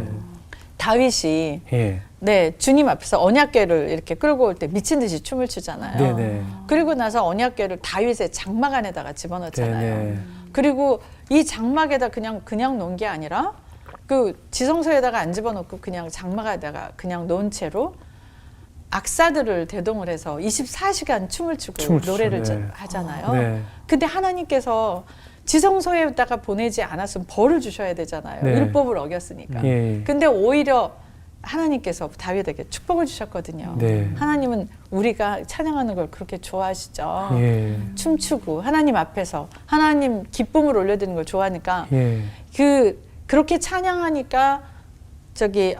다윗이
예.
네, 주님 앞에서 언약궤를 이렇게 끌고 올 때 미친 듯이 춤을 추잖아요.
네네.
그리고 나서 언약궤를 다윗의 장막 안에다가 집어넣잖아요.
네네.
그리고 이 장막에다 그냥 놓은 게 아니라 그 지성소에다가 안 집어넣고 그냥 장막에다가 그냥 놓은 채로 악사들을 대동을 해서 24시간 춤을 추고
춤을 추죠.
노래를
네.
하잖아요.
네.
근데 하나님께서 지성소에다가 보내지 않았으면 벌을 주셔야 되잖아요.
네.
율법을 어겼으니까.
예.
근데 오히려 하나님께서 다윗에게 축복을 주셨거든요.
네.
하나님은 우리가 찬양하는 걸 그렇게 좋아하시죠.
예.
춤추고 하나님 앞에서 하나님 기쁨을 올려드리는 걸 좋아하니까
예.
그렇게 찬양하니까 저기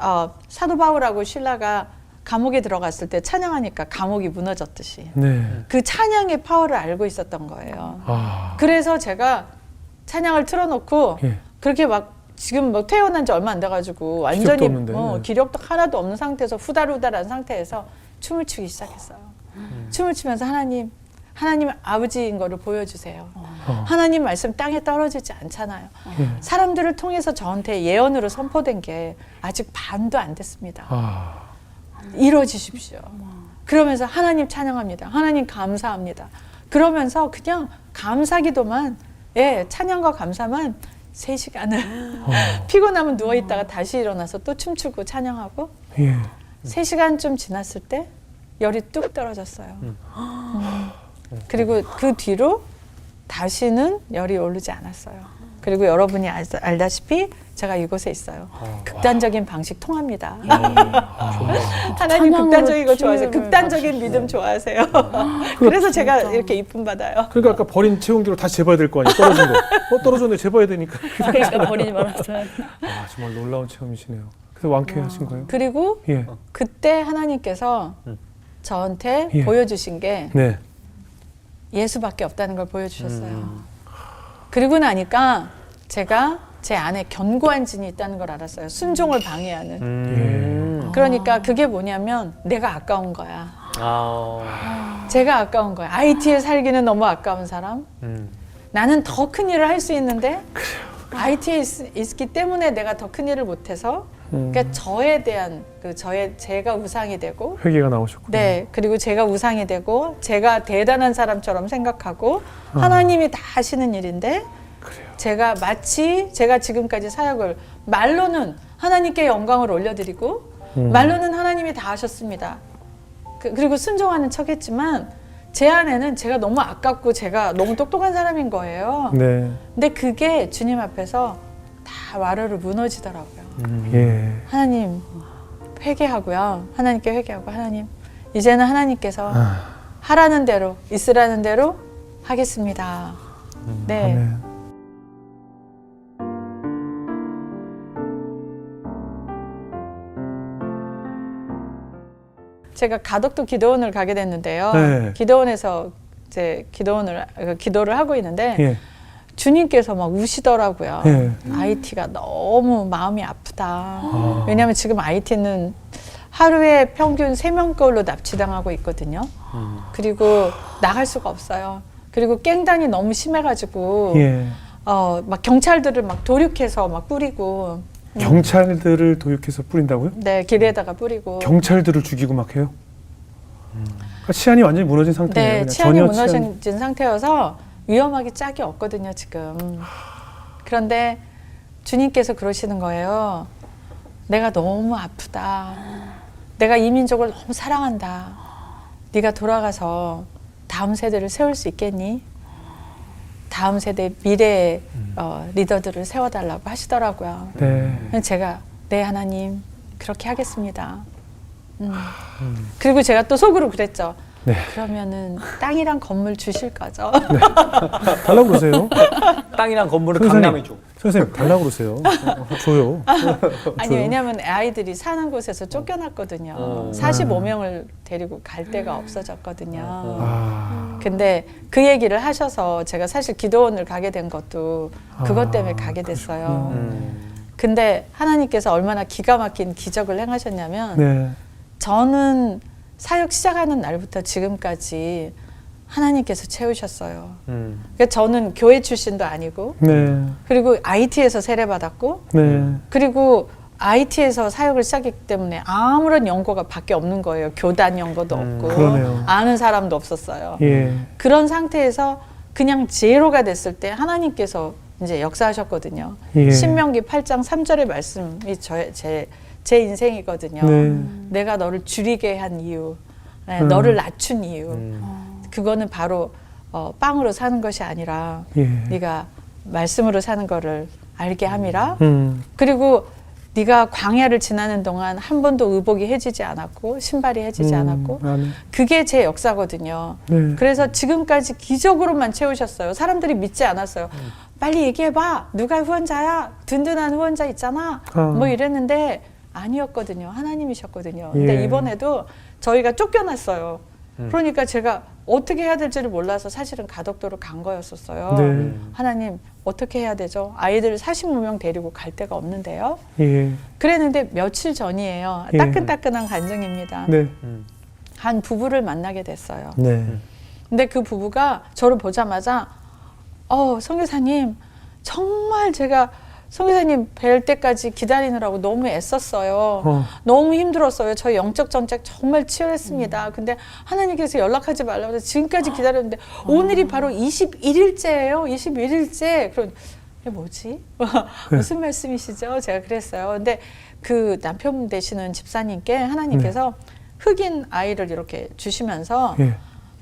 사도 바울하고 실라가 감옥에 들어갔을 때 찬양하니까 감옥이 무너졌듯이
네.
그 찬양의 파워를 알고 있었던 거예요.
아.
그래서 제가 찬양을 틀어놓고
예.
그렇게 막 지금 뭐 퇴원한 지 얼마 안 돼가지고 완전히
기력도 없는데. 네.
기력도 하나도 없는 상태에서 후달후달한 상태에서 춤을 추기 시작했어요. 춤을 추면서 하나님 아버지인 거를 보여주세요. 하나님 말씀 땅에 떨어지지 않잖아요.
예.
사람들을 통해서 저한테 예언으로 선포된 게 아직 반도 안 됐습니다.
아.
이루어지십시오. 그러면서 하나님 찬양합니다. 하나님 감사합니다. 그러면서 그냥 감사기도만 찬양과 감사만 3시간을 피곤하면 누워있다가 다시 일어나서 또 춤추고 찬양하고
예.
3시간쯤 지났을 때 열이 뚝 떨어졌어요. 그리고 그 뒤로 다시는 열이 오르지 않았어요. 그리고 여러분이 알다시피 제가 이곳에 있어요. 극단적인 방식 통합니다. 하나님
찬양으로
극단적인 거 좋아하세요.
치유를
극단적인 믿음 좋아하세요. 그래서 제가 이렇게 이쁨 받아요.
그러니까 아까 버린 체온기로 다시 재봐야 될 거 아니에요? 떨어진 거. 떨어졌네. 재봐야 되니까.
그러니까 버리지 말았어요.
아, 정말 놀라운 체험이시네요. 그래서 완쾌하신 거예요?
그리고
예.
그때 하나님께서 저한테
예.
보여주신 게
네.
예수밖에 없다는 걸 보여주셨어요. 그리고 나니까 제가 제 안에 견고한 진이 있다는 걸 알았어요. 순종을 방해하는. 그러니까 그게 뭐냐면 내가 아까운 거야. 제가 아까운 거야. IT에 살기는 너무 아까운 사람. 나는 더 큰 일을 할 수 있는데 IT에 있기 때문에 내가 더 큰 일을 못해서 그러니까 저에 대한 제가 우상이 되고
회개가 나오셨군요.
네, 그리고 제가 우상이 되고 제가 대단한 사람처럼 생각하고 하나님이 다 하시는 일인데
그래요.
제가 마치 제가 지금까지 사역을 말로는 하나님께 영광을 올려드리고 말로는 하나님이 다 하셨습니다. 그리고 순종하는 척했지만 제 안에는 제가 너무 아깝고 제가 너무 똑똑한 사람인 거예요.
네.
근데 그게 주님 앞에서 다 와르르 무너지더라고요.
예.
하나님 회개하고요. 하나님께 회개하고 하나님 이제는 하나님께서 하라는 대로 있으라는 대로 하겠습니다. 네.
아멘.
제가 가덕도 기도원을 가게 됐는데요.
네.
기도원에서 이제 기도를 하고 있는데
예.
주님께서 막 우시더라고요.
예.
IT가 너무 마음이 아프다. 왜냐하면 지금 IT는 하루에 평균 3명꼴로 납치당하고 있거든요. 그리고 나갈 수가 없어요. 그리고 깽단이 너무 심해가지고
예.
막 경찰들을 막 도륙해서 막 뿌리고
경찰들을 도륙해서 뿌린다고요?
네, 길에다가 뿌리고
경찰들을 죽이고 막 해요? 그러니까 치안이 완전히 무너진 상태예요.
네,
그냥
치안이
전혀
무너진 상태여서 위험하기 짝이 없거든요, 지금. 그런데 주님께서 그러시는 거예요. 내가 너무 아프다. 내가 이 민족을 너무 사랑한다. 네가 돌아가서 다음 세대를 세울 수 있겠니? 다음 세대 미래의 리더들을 세워달라고 하시더라고요.
네.
그래서 제가 네 하나님 그렇게 하겠습니다. 그리고 제가 또 속으로 그랬죠.
네.
그러면은 땅이랑 건물 주실 거죠?
달라고 그러세요.
땅이랑 건물을
선생님.
강남에 줘.
선생님 달라고 그러세요. 줘요.
아니
줘요.
왜냐하면 아이들이 사는 곳에서 쫓겨났거든요. 45명을 데리고 갈 데가 없어졌거든요.
아.
근데 그 얘기를 하셔서 제가 사실 기도원을 가게 된 것도 그것 때문에 가게 됐어요. 근데 하나님께서 얼마나 기가 막힌 기적을 행하셨냐면
네.
저는 사역 시작하는 날부터 지금까지 하나님께서 채우셨어요. 그러니까 저는 교회 출신도 아니고
네.
그리고 IT에서 세례받았고
네.
그리고 IT에서 사역을 시작했기 때문에 아무런 연고가 밖에 없는 거예요. 교단 연고도 없고
그러네요.
아는 사람도 없었어요.
예.
그런 상태에서 그냥 제로가 됐을 때 하나님께서 이제 역사하셨거든요.
예.
신명기 8장 3절의 말씀이 제 인생이거든요.
네.
내가 너를 줄이게 한 이유, 너를 낮춘 이유, 그거는 바로 빵으로 사는 것이 아니라
예.
네가 말씀으로 사는 거를 알게 함이라. 그리고 네가 광야를 지나는 동안 한 번도 의복이 해지지 않았고 신발이 해지지 않았고
아멘.
그게 제 역사거든요.
네.
그래서 지금까지 기적으로만 채우셨어요. 사람들이 믿지 않았어요. 빨리 얘기해봐. 누가 후원자야? 든든한 후원자 있잖아. 뭐 이랬는데 아니었거든요. 하나님이셨거든요. 근데
예.
이번에도 저희가 쫓겨났어요. 그러니까 제가 어떻게 해야 될지를 몰라서 사실은 가덕도로 간 거였었어요.
네.
하나님 어떻게 해야 되죠? 아이들 45명 데리고 갈 데가 없는데요.
예.
그랬는데 며칠 전이에요.
예.
따끈따끈한 간증입니다.
네.
한 부부를 만나게 됐어요.
네.
근데 그 부부가 저를 보자마자 선교사님 정말 제가 선교사님 뵐 때까지 기다리느라고 너무 애썼어요. 너무 힘들었어요. 저희 영적 전쟁 정말 치열했습니다. 근데 하나님께서 연락하지 말라고 해서 지금까지 기다렸는데 오늘이 바로 21일째예요. 21일째. 그럼 이게 뭐지? 무슨 말씀이시죠? 제가 그랬어요. 근데 그 남편 되시는 집사님께 하나님께서 흑인 아이를 이렇게 주시면서
예.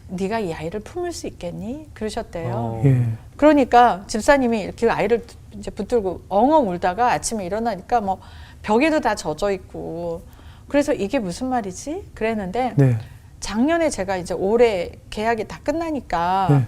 네가 이 아이를 품을 수 있겠니? 그러셨대요.
예.
그러니까 집사님이 이렇게 아이를 이제 붙들고 엉엉 울다가 아침에 일어나니까 뭐 벽에도 다 젖어 있고 그래서 이게 무슨 말이지? 그랬는데
네.
작년에 제가 이제 올해 계약이 다 끝나니까
네.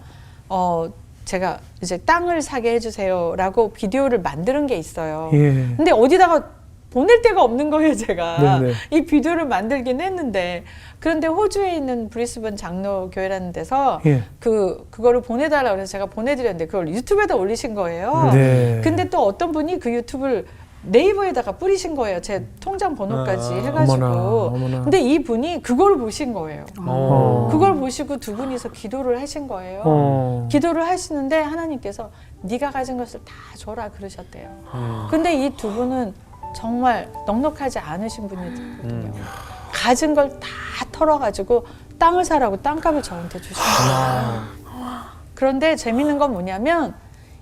제가 이제 땅을 사게 해주세요라고 비디오를 만드는 게 있어요.
예.
근데 어디다가 보낼 데가 없는 거예요, 제가.
네네.
이 비디오를 만들긴 했는데. 그런데 호주에 있는 브리스번 장로교회라는 데서
예.
그거를 보내달라고 해서 제가 보내드렸는데 그걸 유튜브에다 올리신 거예요.
네.
근데 또 어떤 분이 그 유튜브를 네이버에다가 뿌리신 거예요. 제 통장 번호까지 해가지고.
어머나.
근데 이 분이 그걸 보신 거예요.
어.
그걸 보시고 두 분이서 기도를 하신 거예요. 기도를 하시는데 하나님께서 네가 가진 것을 다 줘라 그러셨대요. 근데 이 두 분은 정말 넉넉하지 않으신 분이거든요. 가진 걸 다 털어가지고 땅을 사라고 땅값을 저한테 주신 거예요. 그런데 재밌는 건 뭐냐면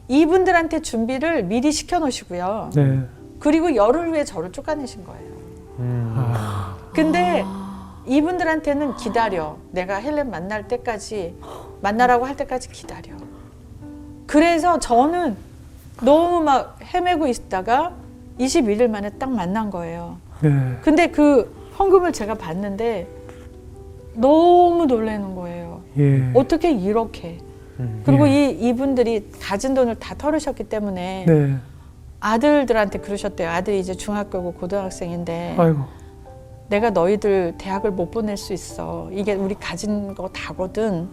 이분들한테 준비를 미리 시켜놓으시고요.
네.
그리고 열흘 후에 저를 쫓아내신 거예요. 근데 이분들한테는 기다려. 내가 헬렌 만날 때까지 만나라고 할 때까지 기다려. 그래서 저는 너무 막 헤매고 있다가 21일 만에 딱 만난 거예요.
네.
근데 그 헌금을 제가 봤는데 너무 놀라는 거예요.
예.
어떻게 이렇게. 그리고 이분들이 가진 돈을 다 털으셨기 때문에
네.
아들들한테 그러셨대요. 아들이 이제 중학교고 고등학생인데
아이고.
내가 너희들 대학을 못 보낼 수 있어. 이게 우리 가진 거 다거든.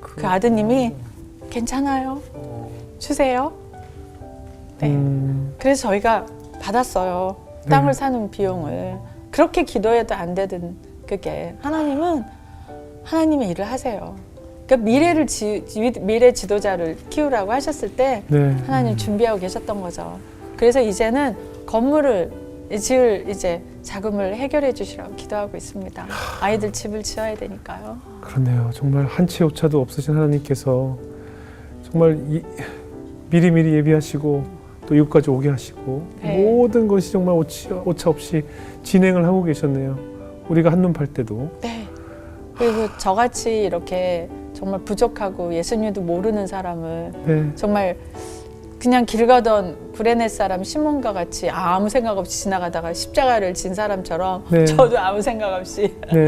그 아드님이 괜찮아요. 주세요. 네. 그래서 저희가 받았어요. 땅을 사는 비용을. 그렇게 기도해도 안 되던 그게 하나님은 하나님의 일을 하세요. 그러니까 미래 지도자를 키우라고 하셨을 때
네.
하나님 준비하고 계셨던 거죠. 그래서 이제는 건물을 지을 이제 자금을 해결해 주시라고 기도하고 있습니다. 아이들 집을 지어야 되니까요.
그렇네요. 정말 한치 오차도 없으신 하나님께서 정말 미리미리 예비하시고 또 이곳까지 오게 하시고
네.
모든 것이 정말 오차 없이 진행을 하고 계셨네요. 우리가 한눈 팔 때도.
네. 그리고 저같이 이렇게 정말 부족하고 예수님도 모르는 사람을
네.
정말 그냥 길 가던 구레네 사람 시몬과 같이 아무 생각 없이 지나가다가 십자가를 진 사람처럼
네.
저도 아무 생각 없이
네.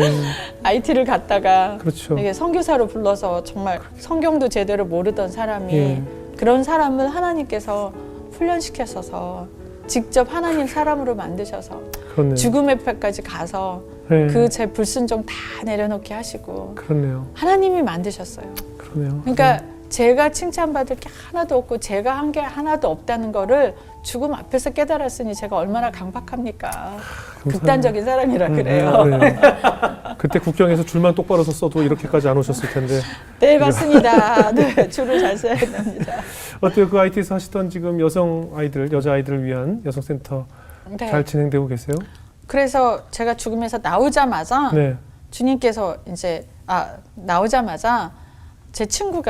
IT를 갔다가
그렇죠.
이게 선교사로 불러서 정말 성경도 제대로 모르던 사람이
예.
그런 사람을 하나님께서 훈련시켜서 직접 하나님 사람으로 만드셔서
그렇네요.
죽음의 패까지 가서
네.
그 제 불순종 다 내려놓게 하시고
그렇네요.
하나님이 만드셨어요.
그러네요.
그러니까 제가 칭찬받을 게 하나도 없고 제가 한 게 하나도 없다는 거를 죽음 앞에서 깨달았으니 제가 얼마나 강박합니까? 극단적인 사람이라 그래요.
네. 그때 국경에서 줄만 똑바로 섰어도 이렇게까지 안 오셨을 텐데.
네, 맞습니다. 네, 줄을 잘 서야 됩니다.
어때요? 그 IT에서 하시던 지금 여성 아이들, 여자 아이들을 위한 여성센터
네.
잘 진행되고 계세요?
그래서 제가 죽음에서 나오자마자
네.
주님께서 이제 나오자마자 제 친구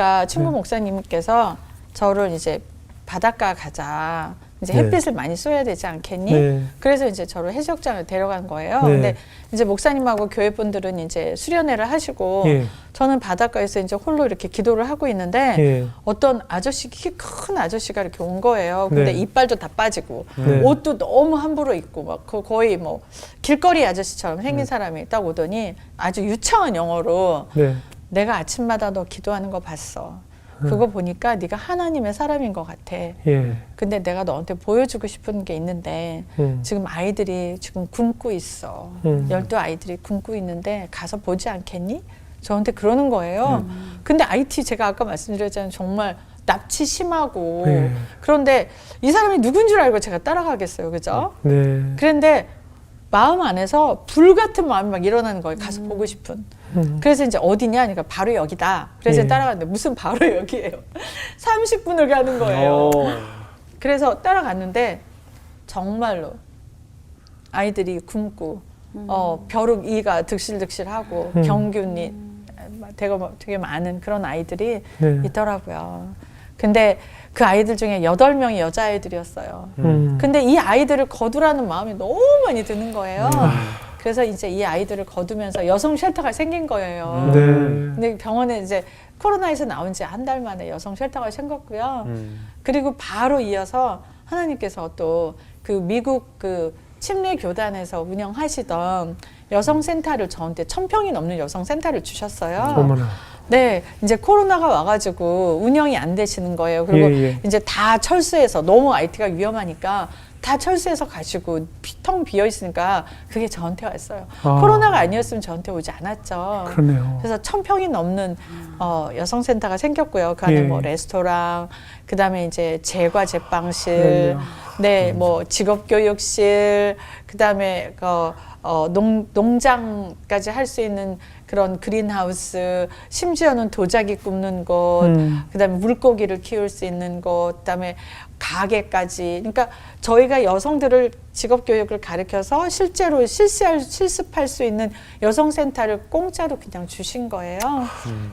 목사님께서 저를 이제 바닷가 가자. 이제
네.
햇빛을 많이 쏘야 되지 않겠니?
네.
그래서 이제 저를 해수욕장을 데려간 거예요.
네.
근데 이제 목사님하고 교회 분들은 이제 수련회를 하시고
예.
저는 바닷가에서 이제 홀로 이렇게 기도를 하고 있는데
예.
어떤 아저씨, 키 큰 아저씨가 이렇게 온 거예요. 근데
네.
이빨도 다 빠지고
네.
옷도 너무 함부로 입고 막 거의 뭐 길거리 아저씨처럼 생긴 사람이 딱 오더니 아주 유창한 영어로
네.
내가 아침마다 너 기도하는 거 봤어. 그거 보니까 네가 하나님의 사람인 것 같아.
예.
근데 내가 너한테 보여주고 싶은 게 있는데 지금 아이들이 지금 굶고 있어. 12아이들이 굶고 있는데 가서 보지 않겠니? 저한테 그러는 거예요. 근데 IT 제가 아까 말씀드렸잖아요. 정말 납치 심하고
네.
그런데 이 사람이 누군 줄 알고 제가 따라가겠어요. 그죠?
네.
그런데 마음 안에서 불 같은 마음이 막 일어나는 거예요. 가서 보고 싶은. 그래서 이제 어디냐? 그러니까 바로 여기다. 그래서
예.
따라갔는데 무슨 바로 여기예요. 30분을 가는 거예요. 그래서 따라갔는데 정말로 아이들이 굶고 벼룩 이가 득실득실하고 병균이 되게 많은 그런 아이들이
네.
있더라고요. 근데 그 아이들 중에 8명이 여자아이들이었어요. 근데 이 아이들을 거두라는 마음이 너무 많이 드는 거예요. 그래서 이제 이 아이들을 거두면서 여성 쉘터가 생긴 거예요.
네.
근데 병원에 이제 코로나에서 나온 지 한 달 만에 여성 쉘터가 생겼고요. 그리고 바로 이어서 하나님께서 또 그 미국 그 침례 교단에서 운영하시던 여성 센터를 저한테 1000평이 넘는 여성 센터를 주셨어요.
어머나.
네, 이제 코로나가 와가지고 운영이 안 되시는 거예요. 그리고
예.
이제 다 철수해서 너무 IT가 위험하니까 다 철수해서 가시고 텅 비어 있으니까 그게 저한테 왔어요.
아.
코로나가 아니었으면 저한테 오지 않았죠.
그러네요.
그래서 1000평이 넘는 여성센터가 생겼고요. 그 안에
예.
뭐 레스토랑, 그 다음에 이제 제과 제빵실,
그러네요.
네, 뭐 직업교육실, 그 다음에 농장까지 할 수 있는 그런 그린하우스, 심지어는 도자기 굽는 곳, 그다음에 물고기를 키울 수 있는 곳, 그다음에 가게까지. 그러니까 저희가 여성들을 직업교육을 가르쳐서 실제로 실습할 수 있는 여성센터를 공짜로 그냥 주신 거예요.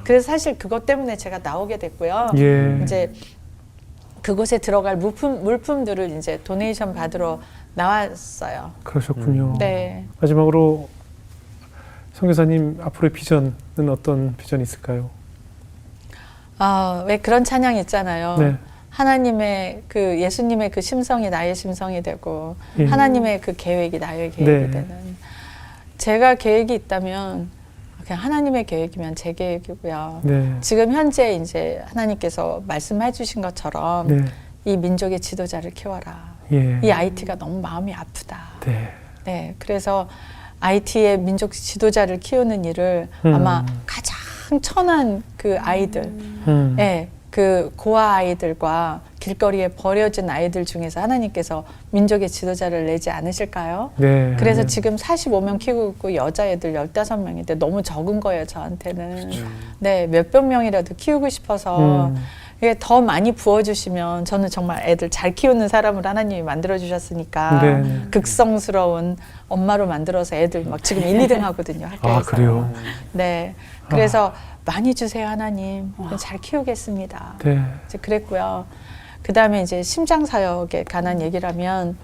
그래서 사실 그것 때문에 제가 나오게 됐고요.
예.
이제 그곳에 들어갈 물품들을 이제 도네이션 받으러 나왔어요.
그러셨군요.
네.
마지막으로 선교사님 앞으로의 비전은 어떤 비전이 있을까요?
왜 그런 찬양 있잖아요.
네.
하나님의 그 예수님의 그 심성이 나의 심성이 되고
예.
하나님의 그 계획이 나의 계획이
네.
되는. 제가 계획이 있다면 그냥 하나님의 계획이면 제 계획이고요.
네.
지금 현재 이제 하나님께서 말씀해 주신 것처럼
네.
이 민족의 지도자를 키워라.
예.
이 IT가 너무 마음이 아프다.
네.
네, 그래서 IT의 민족 지도자를 키우는 일을 아마 가장 천한 그 아이들, 예, 그 고아 아이들과 길거리에 버려진 아이들 중에서 하나님께서 민족의 지도자를 내지 않으실까요?
네.
그래서 지금 45명 키우고 있고 여자애들 15명인데 너무 적은 거예요, 저한테는. 네, 몇백 명이라도 키우고 싶어서 이게 더 많이 부어주시면 저는 정말 애들 잘 키우는 사람을 하나님이 만들어주셨으니까
네.
극성스러운 엄마로 만들어서 애들 막 지금 1, 2등 하거든요, 학교에서.
아, 그래요?
네, 그래서 많이 주세요, 하나님. 잘 키우겠습니다.
네.
이제 그랬고요. 그 다음에 이제 심장사역에 관한 얘기를 하면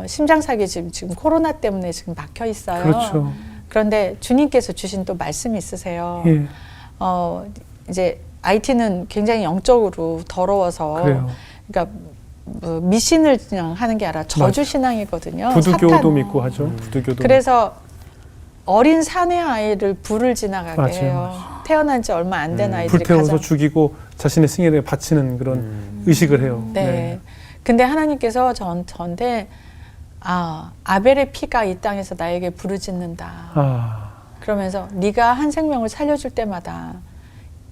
심장사역이 지금 코로나 때문에 지금 막혀 있어요.
그렇죠.
그런데 주님께서 주신 또 말씀이 있으세요.
예.
이제 IT는 굉장히 영적으로 더러워서
그래요.
그러니까 뭐 미신을 그냥 하는 게 아니라 저주 신앙이거든요.
부두교도
사탄.
믿고 하죠. 부두교도.
그래서 어린 사내 아이를 불을 지나가게
맞아요,
해요. 태어난 지 얼마 안 된 아이들이
불태워서
가장
죽이고 자신의 승리에 바치는 그런 의식을 해요.
네. 근데 하나님께서 저한테 아벨의 피가 이 땅에서 나에게 부르짖는다.
아.
그러면서 네가 한 생명을 살려줄 때마다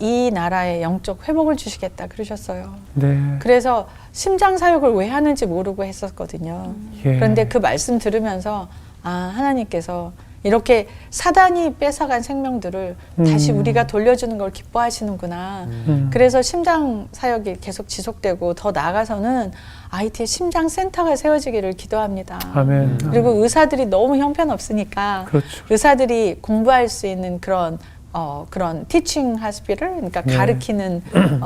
이 나라에 영적 회복을 주시겠다 그러셨어요.
네.
그래서 심장 사역을 왜 하는지 모르고 했었거든요.
예.
그런데 그 말씀 들으면서 아, 하나님께서 이렇게 사단이 뺏어간 생명들을 다시 우리가 돌려주는 걸 기뻐하시는구나. 그래서 심장 사역이 계속 지속되고 더 나아가서는 IT 심장 센터가 세워지기를 기도합니다.
아멘.
그리고 의사들이 너무 형편없으니까
그렇죠.
의사들이 공부할 수 있는 그런 티칭 하스피털, 그러니까
네.
가르치는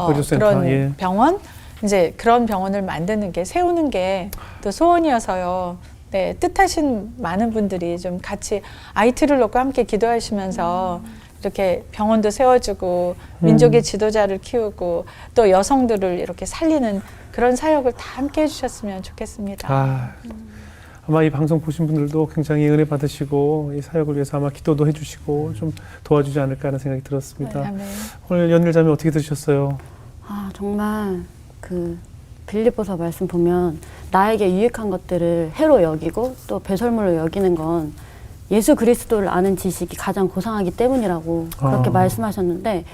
의료센터,
그런
예.
병원, 이제 그런 병원을 만드는 게 세우는 게 또 소원이어서요. 네, 뜻하신 많은 분들이 좀 같이 IT를 놓고 함께 기도하시면서 이렇게 병원도 세워주고 민족의 지도자를 키우고 또 여성들을 이렇게 살리는 그런 사역을 다 함께 해주셨으면 좋겠습니다.
아마 이 방송 보신 분들도 굉장히 은혜 받으시고 이 사역을 위해서 아마 기도도 해주시고 좀 도와주지 않을까 하는 생각이 들었습니다.
네, 아멘.
오늘 연일자매 어떻게 들으셨어요?
아, 정말 그 빌립보서 말씀 보면 나에게 유익한 것들을 해로 여기고 또 배설물로 여기는 건 예수 그리스도를 아는 지식이 가장 고상하기 때문이라고 그렇게 말씀하셨는데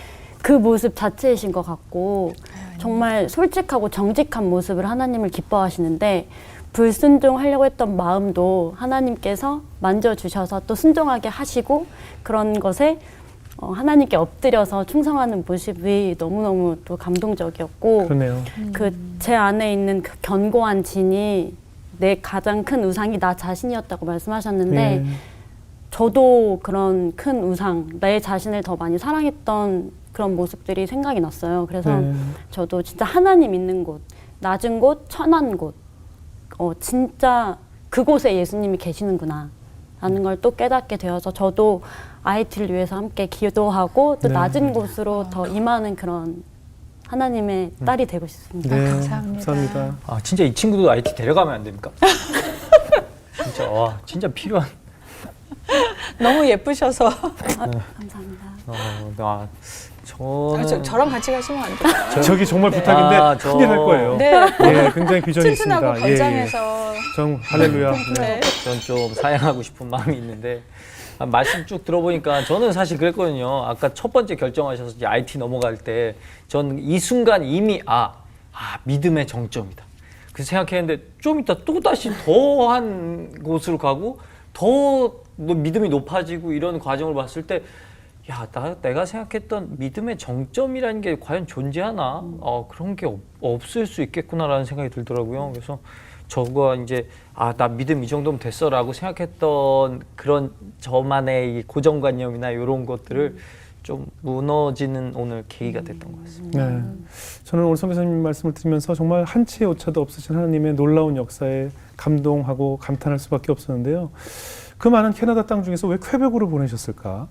그 모습 자체이신 것 같고 정말 솔직하고 정직한 모습을 하나님을 기뻐하시는데 불순종하려고 했던 마음도 하나님께서 만져주셔서 또 순종하게 하시고 그런 것에 하나님께 엎드려서 충성하는 모습이 너무너무 또 감동적이었고
그러네요.
그 제 안에 있는 그 견고한 진이 내 가장 큰 우상이 나 자신이었다고 말씀하셨는데
네.
저도 그런 큰 우상, 내 자신을 더 많이 사랑했던 그런 모습들이 생각이 났어요. 그래서
네.
저도 진짜 하나님 있는 곳, 낮은 곳, 천한 곳, 진짜 그곳에 예수님이 계시는구나 라는 걸 또 깨닫게 되어서 저도 IT를 위해서 함께 기도하고 또
네.
낮은 곳으로 더 임하는 그런 하나님의 딸이 되고 싶습니다.
네,
감사합니다.
감사합니다.
아 진짜 이 친구도 IT 데려가면 안 됩니까? 진짜 와 진짜 필요한.
너무 예쁘셔서
감사합니다.
저는
저랑 같이 가시면 안 돼요?
저기 정말 부탁인데
아,
큰일 날 거예요.
네.
예, 굉장히 비전이
튼튼하고
있습니다.
건장해서.
정 할렐루야.
네.
전 좀 사양하고 싶은 마음이 있는데 말씀 쭉 들어보니까 저는 사실 그랬거든요. 아까 첫 번째 결정하셔서 이제 IT 넘어갈 때 전 이 순간 이미 믿음의 정점이다. 그래서 생각했는데 좀 이따 또 다시 더한 곳으로 가고 더 믿음이 높아지고 이런 과정을 봤을 때 내가 생각했던 믿음의 정점이라는 게 과연 존재하나? 그런 게 없을 수 있겠구나라는 생각이 들더라고요. 그래서 저가 이제 나 믿음 이 정도면 됐어라고 생각했던 그런 저만의 이 고정관념이나 이런 것들을 좀 무너지는 오늘 계기가 됐던 것 같습니다.
네. 저는 오늘 선교사님 말씀을 들으면서 정말 한치의 오차도 없으신 하나님의 놀라운 역사에 감동하고 감탄할 수밖에 없었는데요. 그 많은 캐나다 땅 중에서 왜 퀘벡으로 보내셨을까?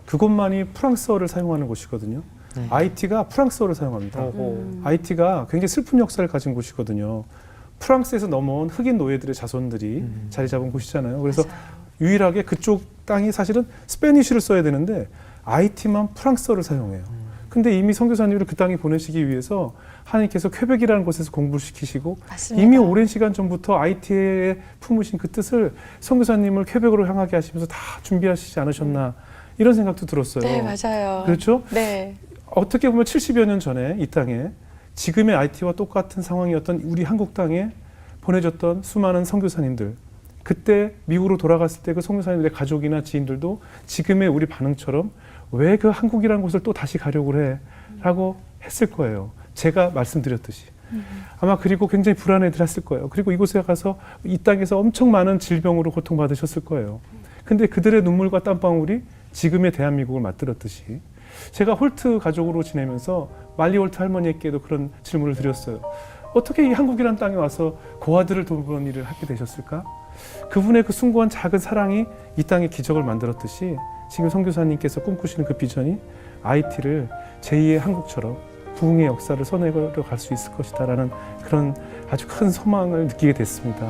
그곳만이 프랑스어를 사용하는 곳이거든요. IT가 프랑스어를 사용합니다. IT가 굉장히 슬픈 역사를 가진 곳이거든요. 프랑스에서 넘어온 흑인 노예들의 자손들이 자리 잡은 곳이잖아요. 그래서 유일하게 그쪽 땅이 사실은 스페니쉬를 써야 되는데 IT만 프랑스어를 사용해요. 근데 이미 선교사님을 그 땅에 보내시기 위해서 하나님께서 퀘벡이라는 곳에서 공부를 시키시고
맞습니다.
이미 오랜 시간 전부터 IT에 품으신 그 뜻을 선교사님을 퀘벡으로 향하게 하시면서 다 준비하시지 않으셨나 이런 생각도 들었어요.
네, 맞아요.
그렇죠?
네.
어떻게 보면 70여 년 전에 이 땅에 지금의 IT와 똑같은 상황이었던 우리 한국 땅에 보내졌던 수많은 선교사님들, 그때 미국으로 돌아갔을 때 그 선교사님들의 가족이나 지인들도 지금의 우리 반응처럼 왜 그 한국이라는 곳을 또 다시 가려고 해? 라고 했을 거예요. 제가 말씀드렸듯이. 아마 그리고 굉장히 불안해들 했을 거예요. 그리고 이곳에 가서 이 땅에서 엄청 많은 질병으로 고통받으셨을 거예요. 근데 그들의 눈물과 땀방울이 지금의 대한민국을 맞들었듯이 제가 홀트 가족으로 지내면서 말리 홀트 할머니에게도 그런 질문을 드렸어요. 어떻게 이 한국이라는 땅에 와서 고아들을 돌보는 일을 하게 되셨을까? 그분의 그 숭고한 작은 사랑이 이 땅에 기적을 만들었듯이 지금 선교사님께서 꿈꾸시는 그 비전이 IT를 제2의 한국처럼 부흥의 역사를 선해려 갈 수 있을 것이다라는 그런 아주 큰 소망을 느끼게 됐습니다.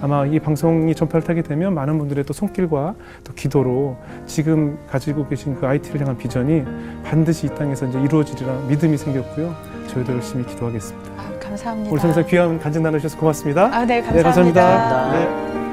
아마 이 방송이 전파를 타게 되면 많은 분들의 또 손길과 또 기도로 지금 가지고 계신 그 IT를 향한 비전이 반드시 이 땅에서 이제 이루어지리라 믿음이 생겼고요. 저희도 열심히 기도하겠습니다.
감사합니다.
오늘 선교사 귀한 간증 나누셔서 고맙습니다.
네, 감사합니다.
네, 감사합니다.
감사합니다.
네.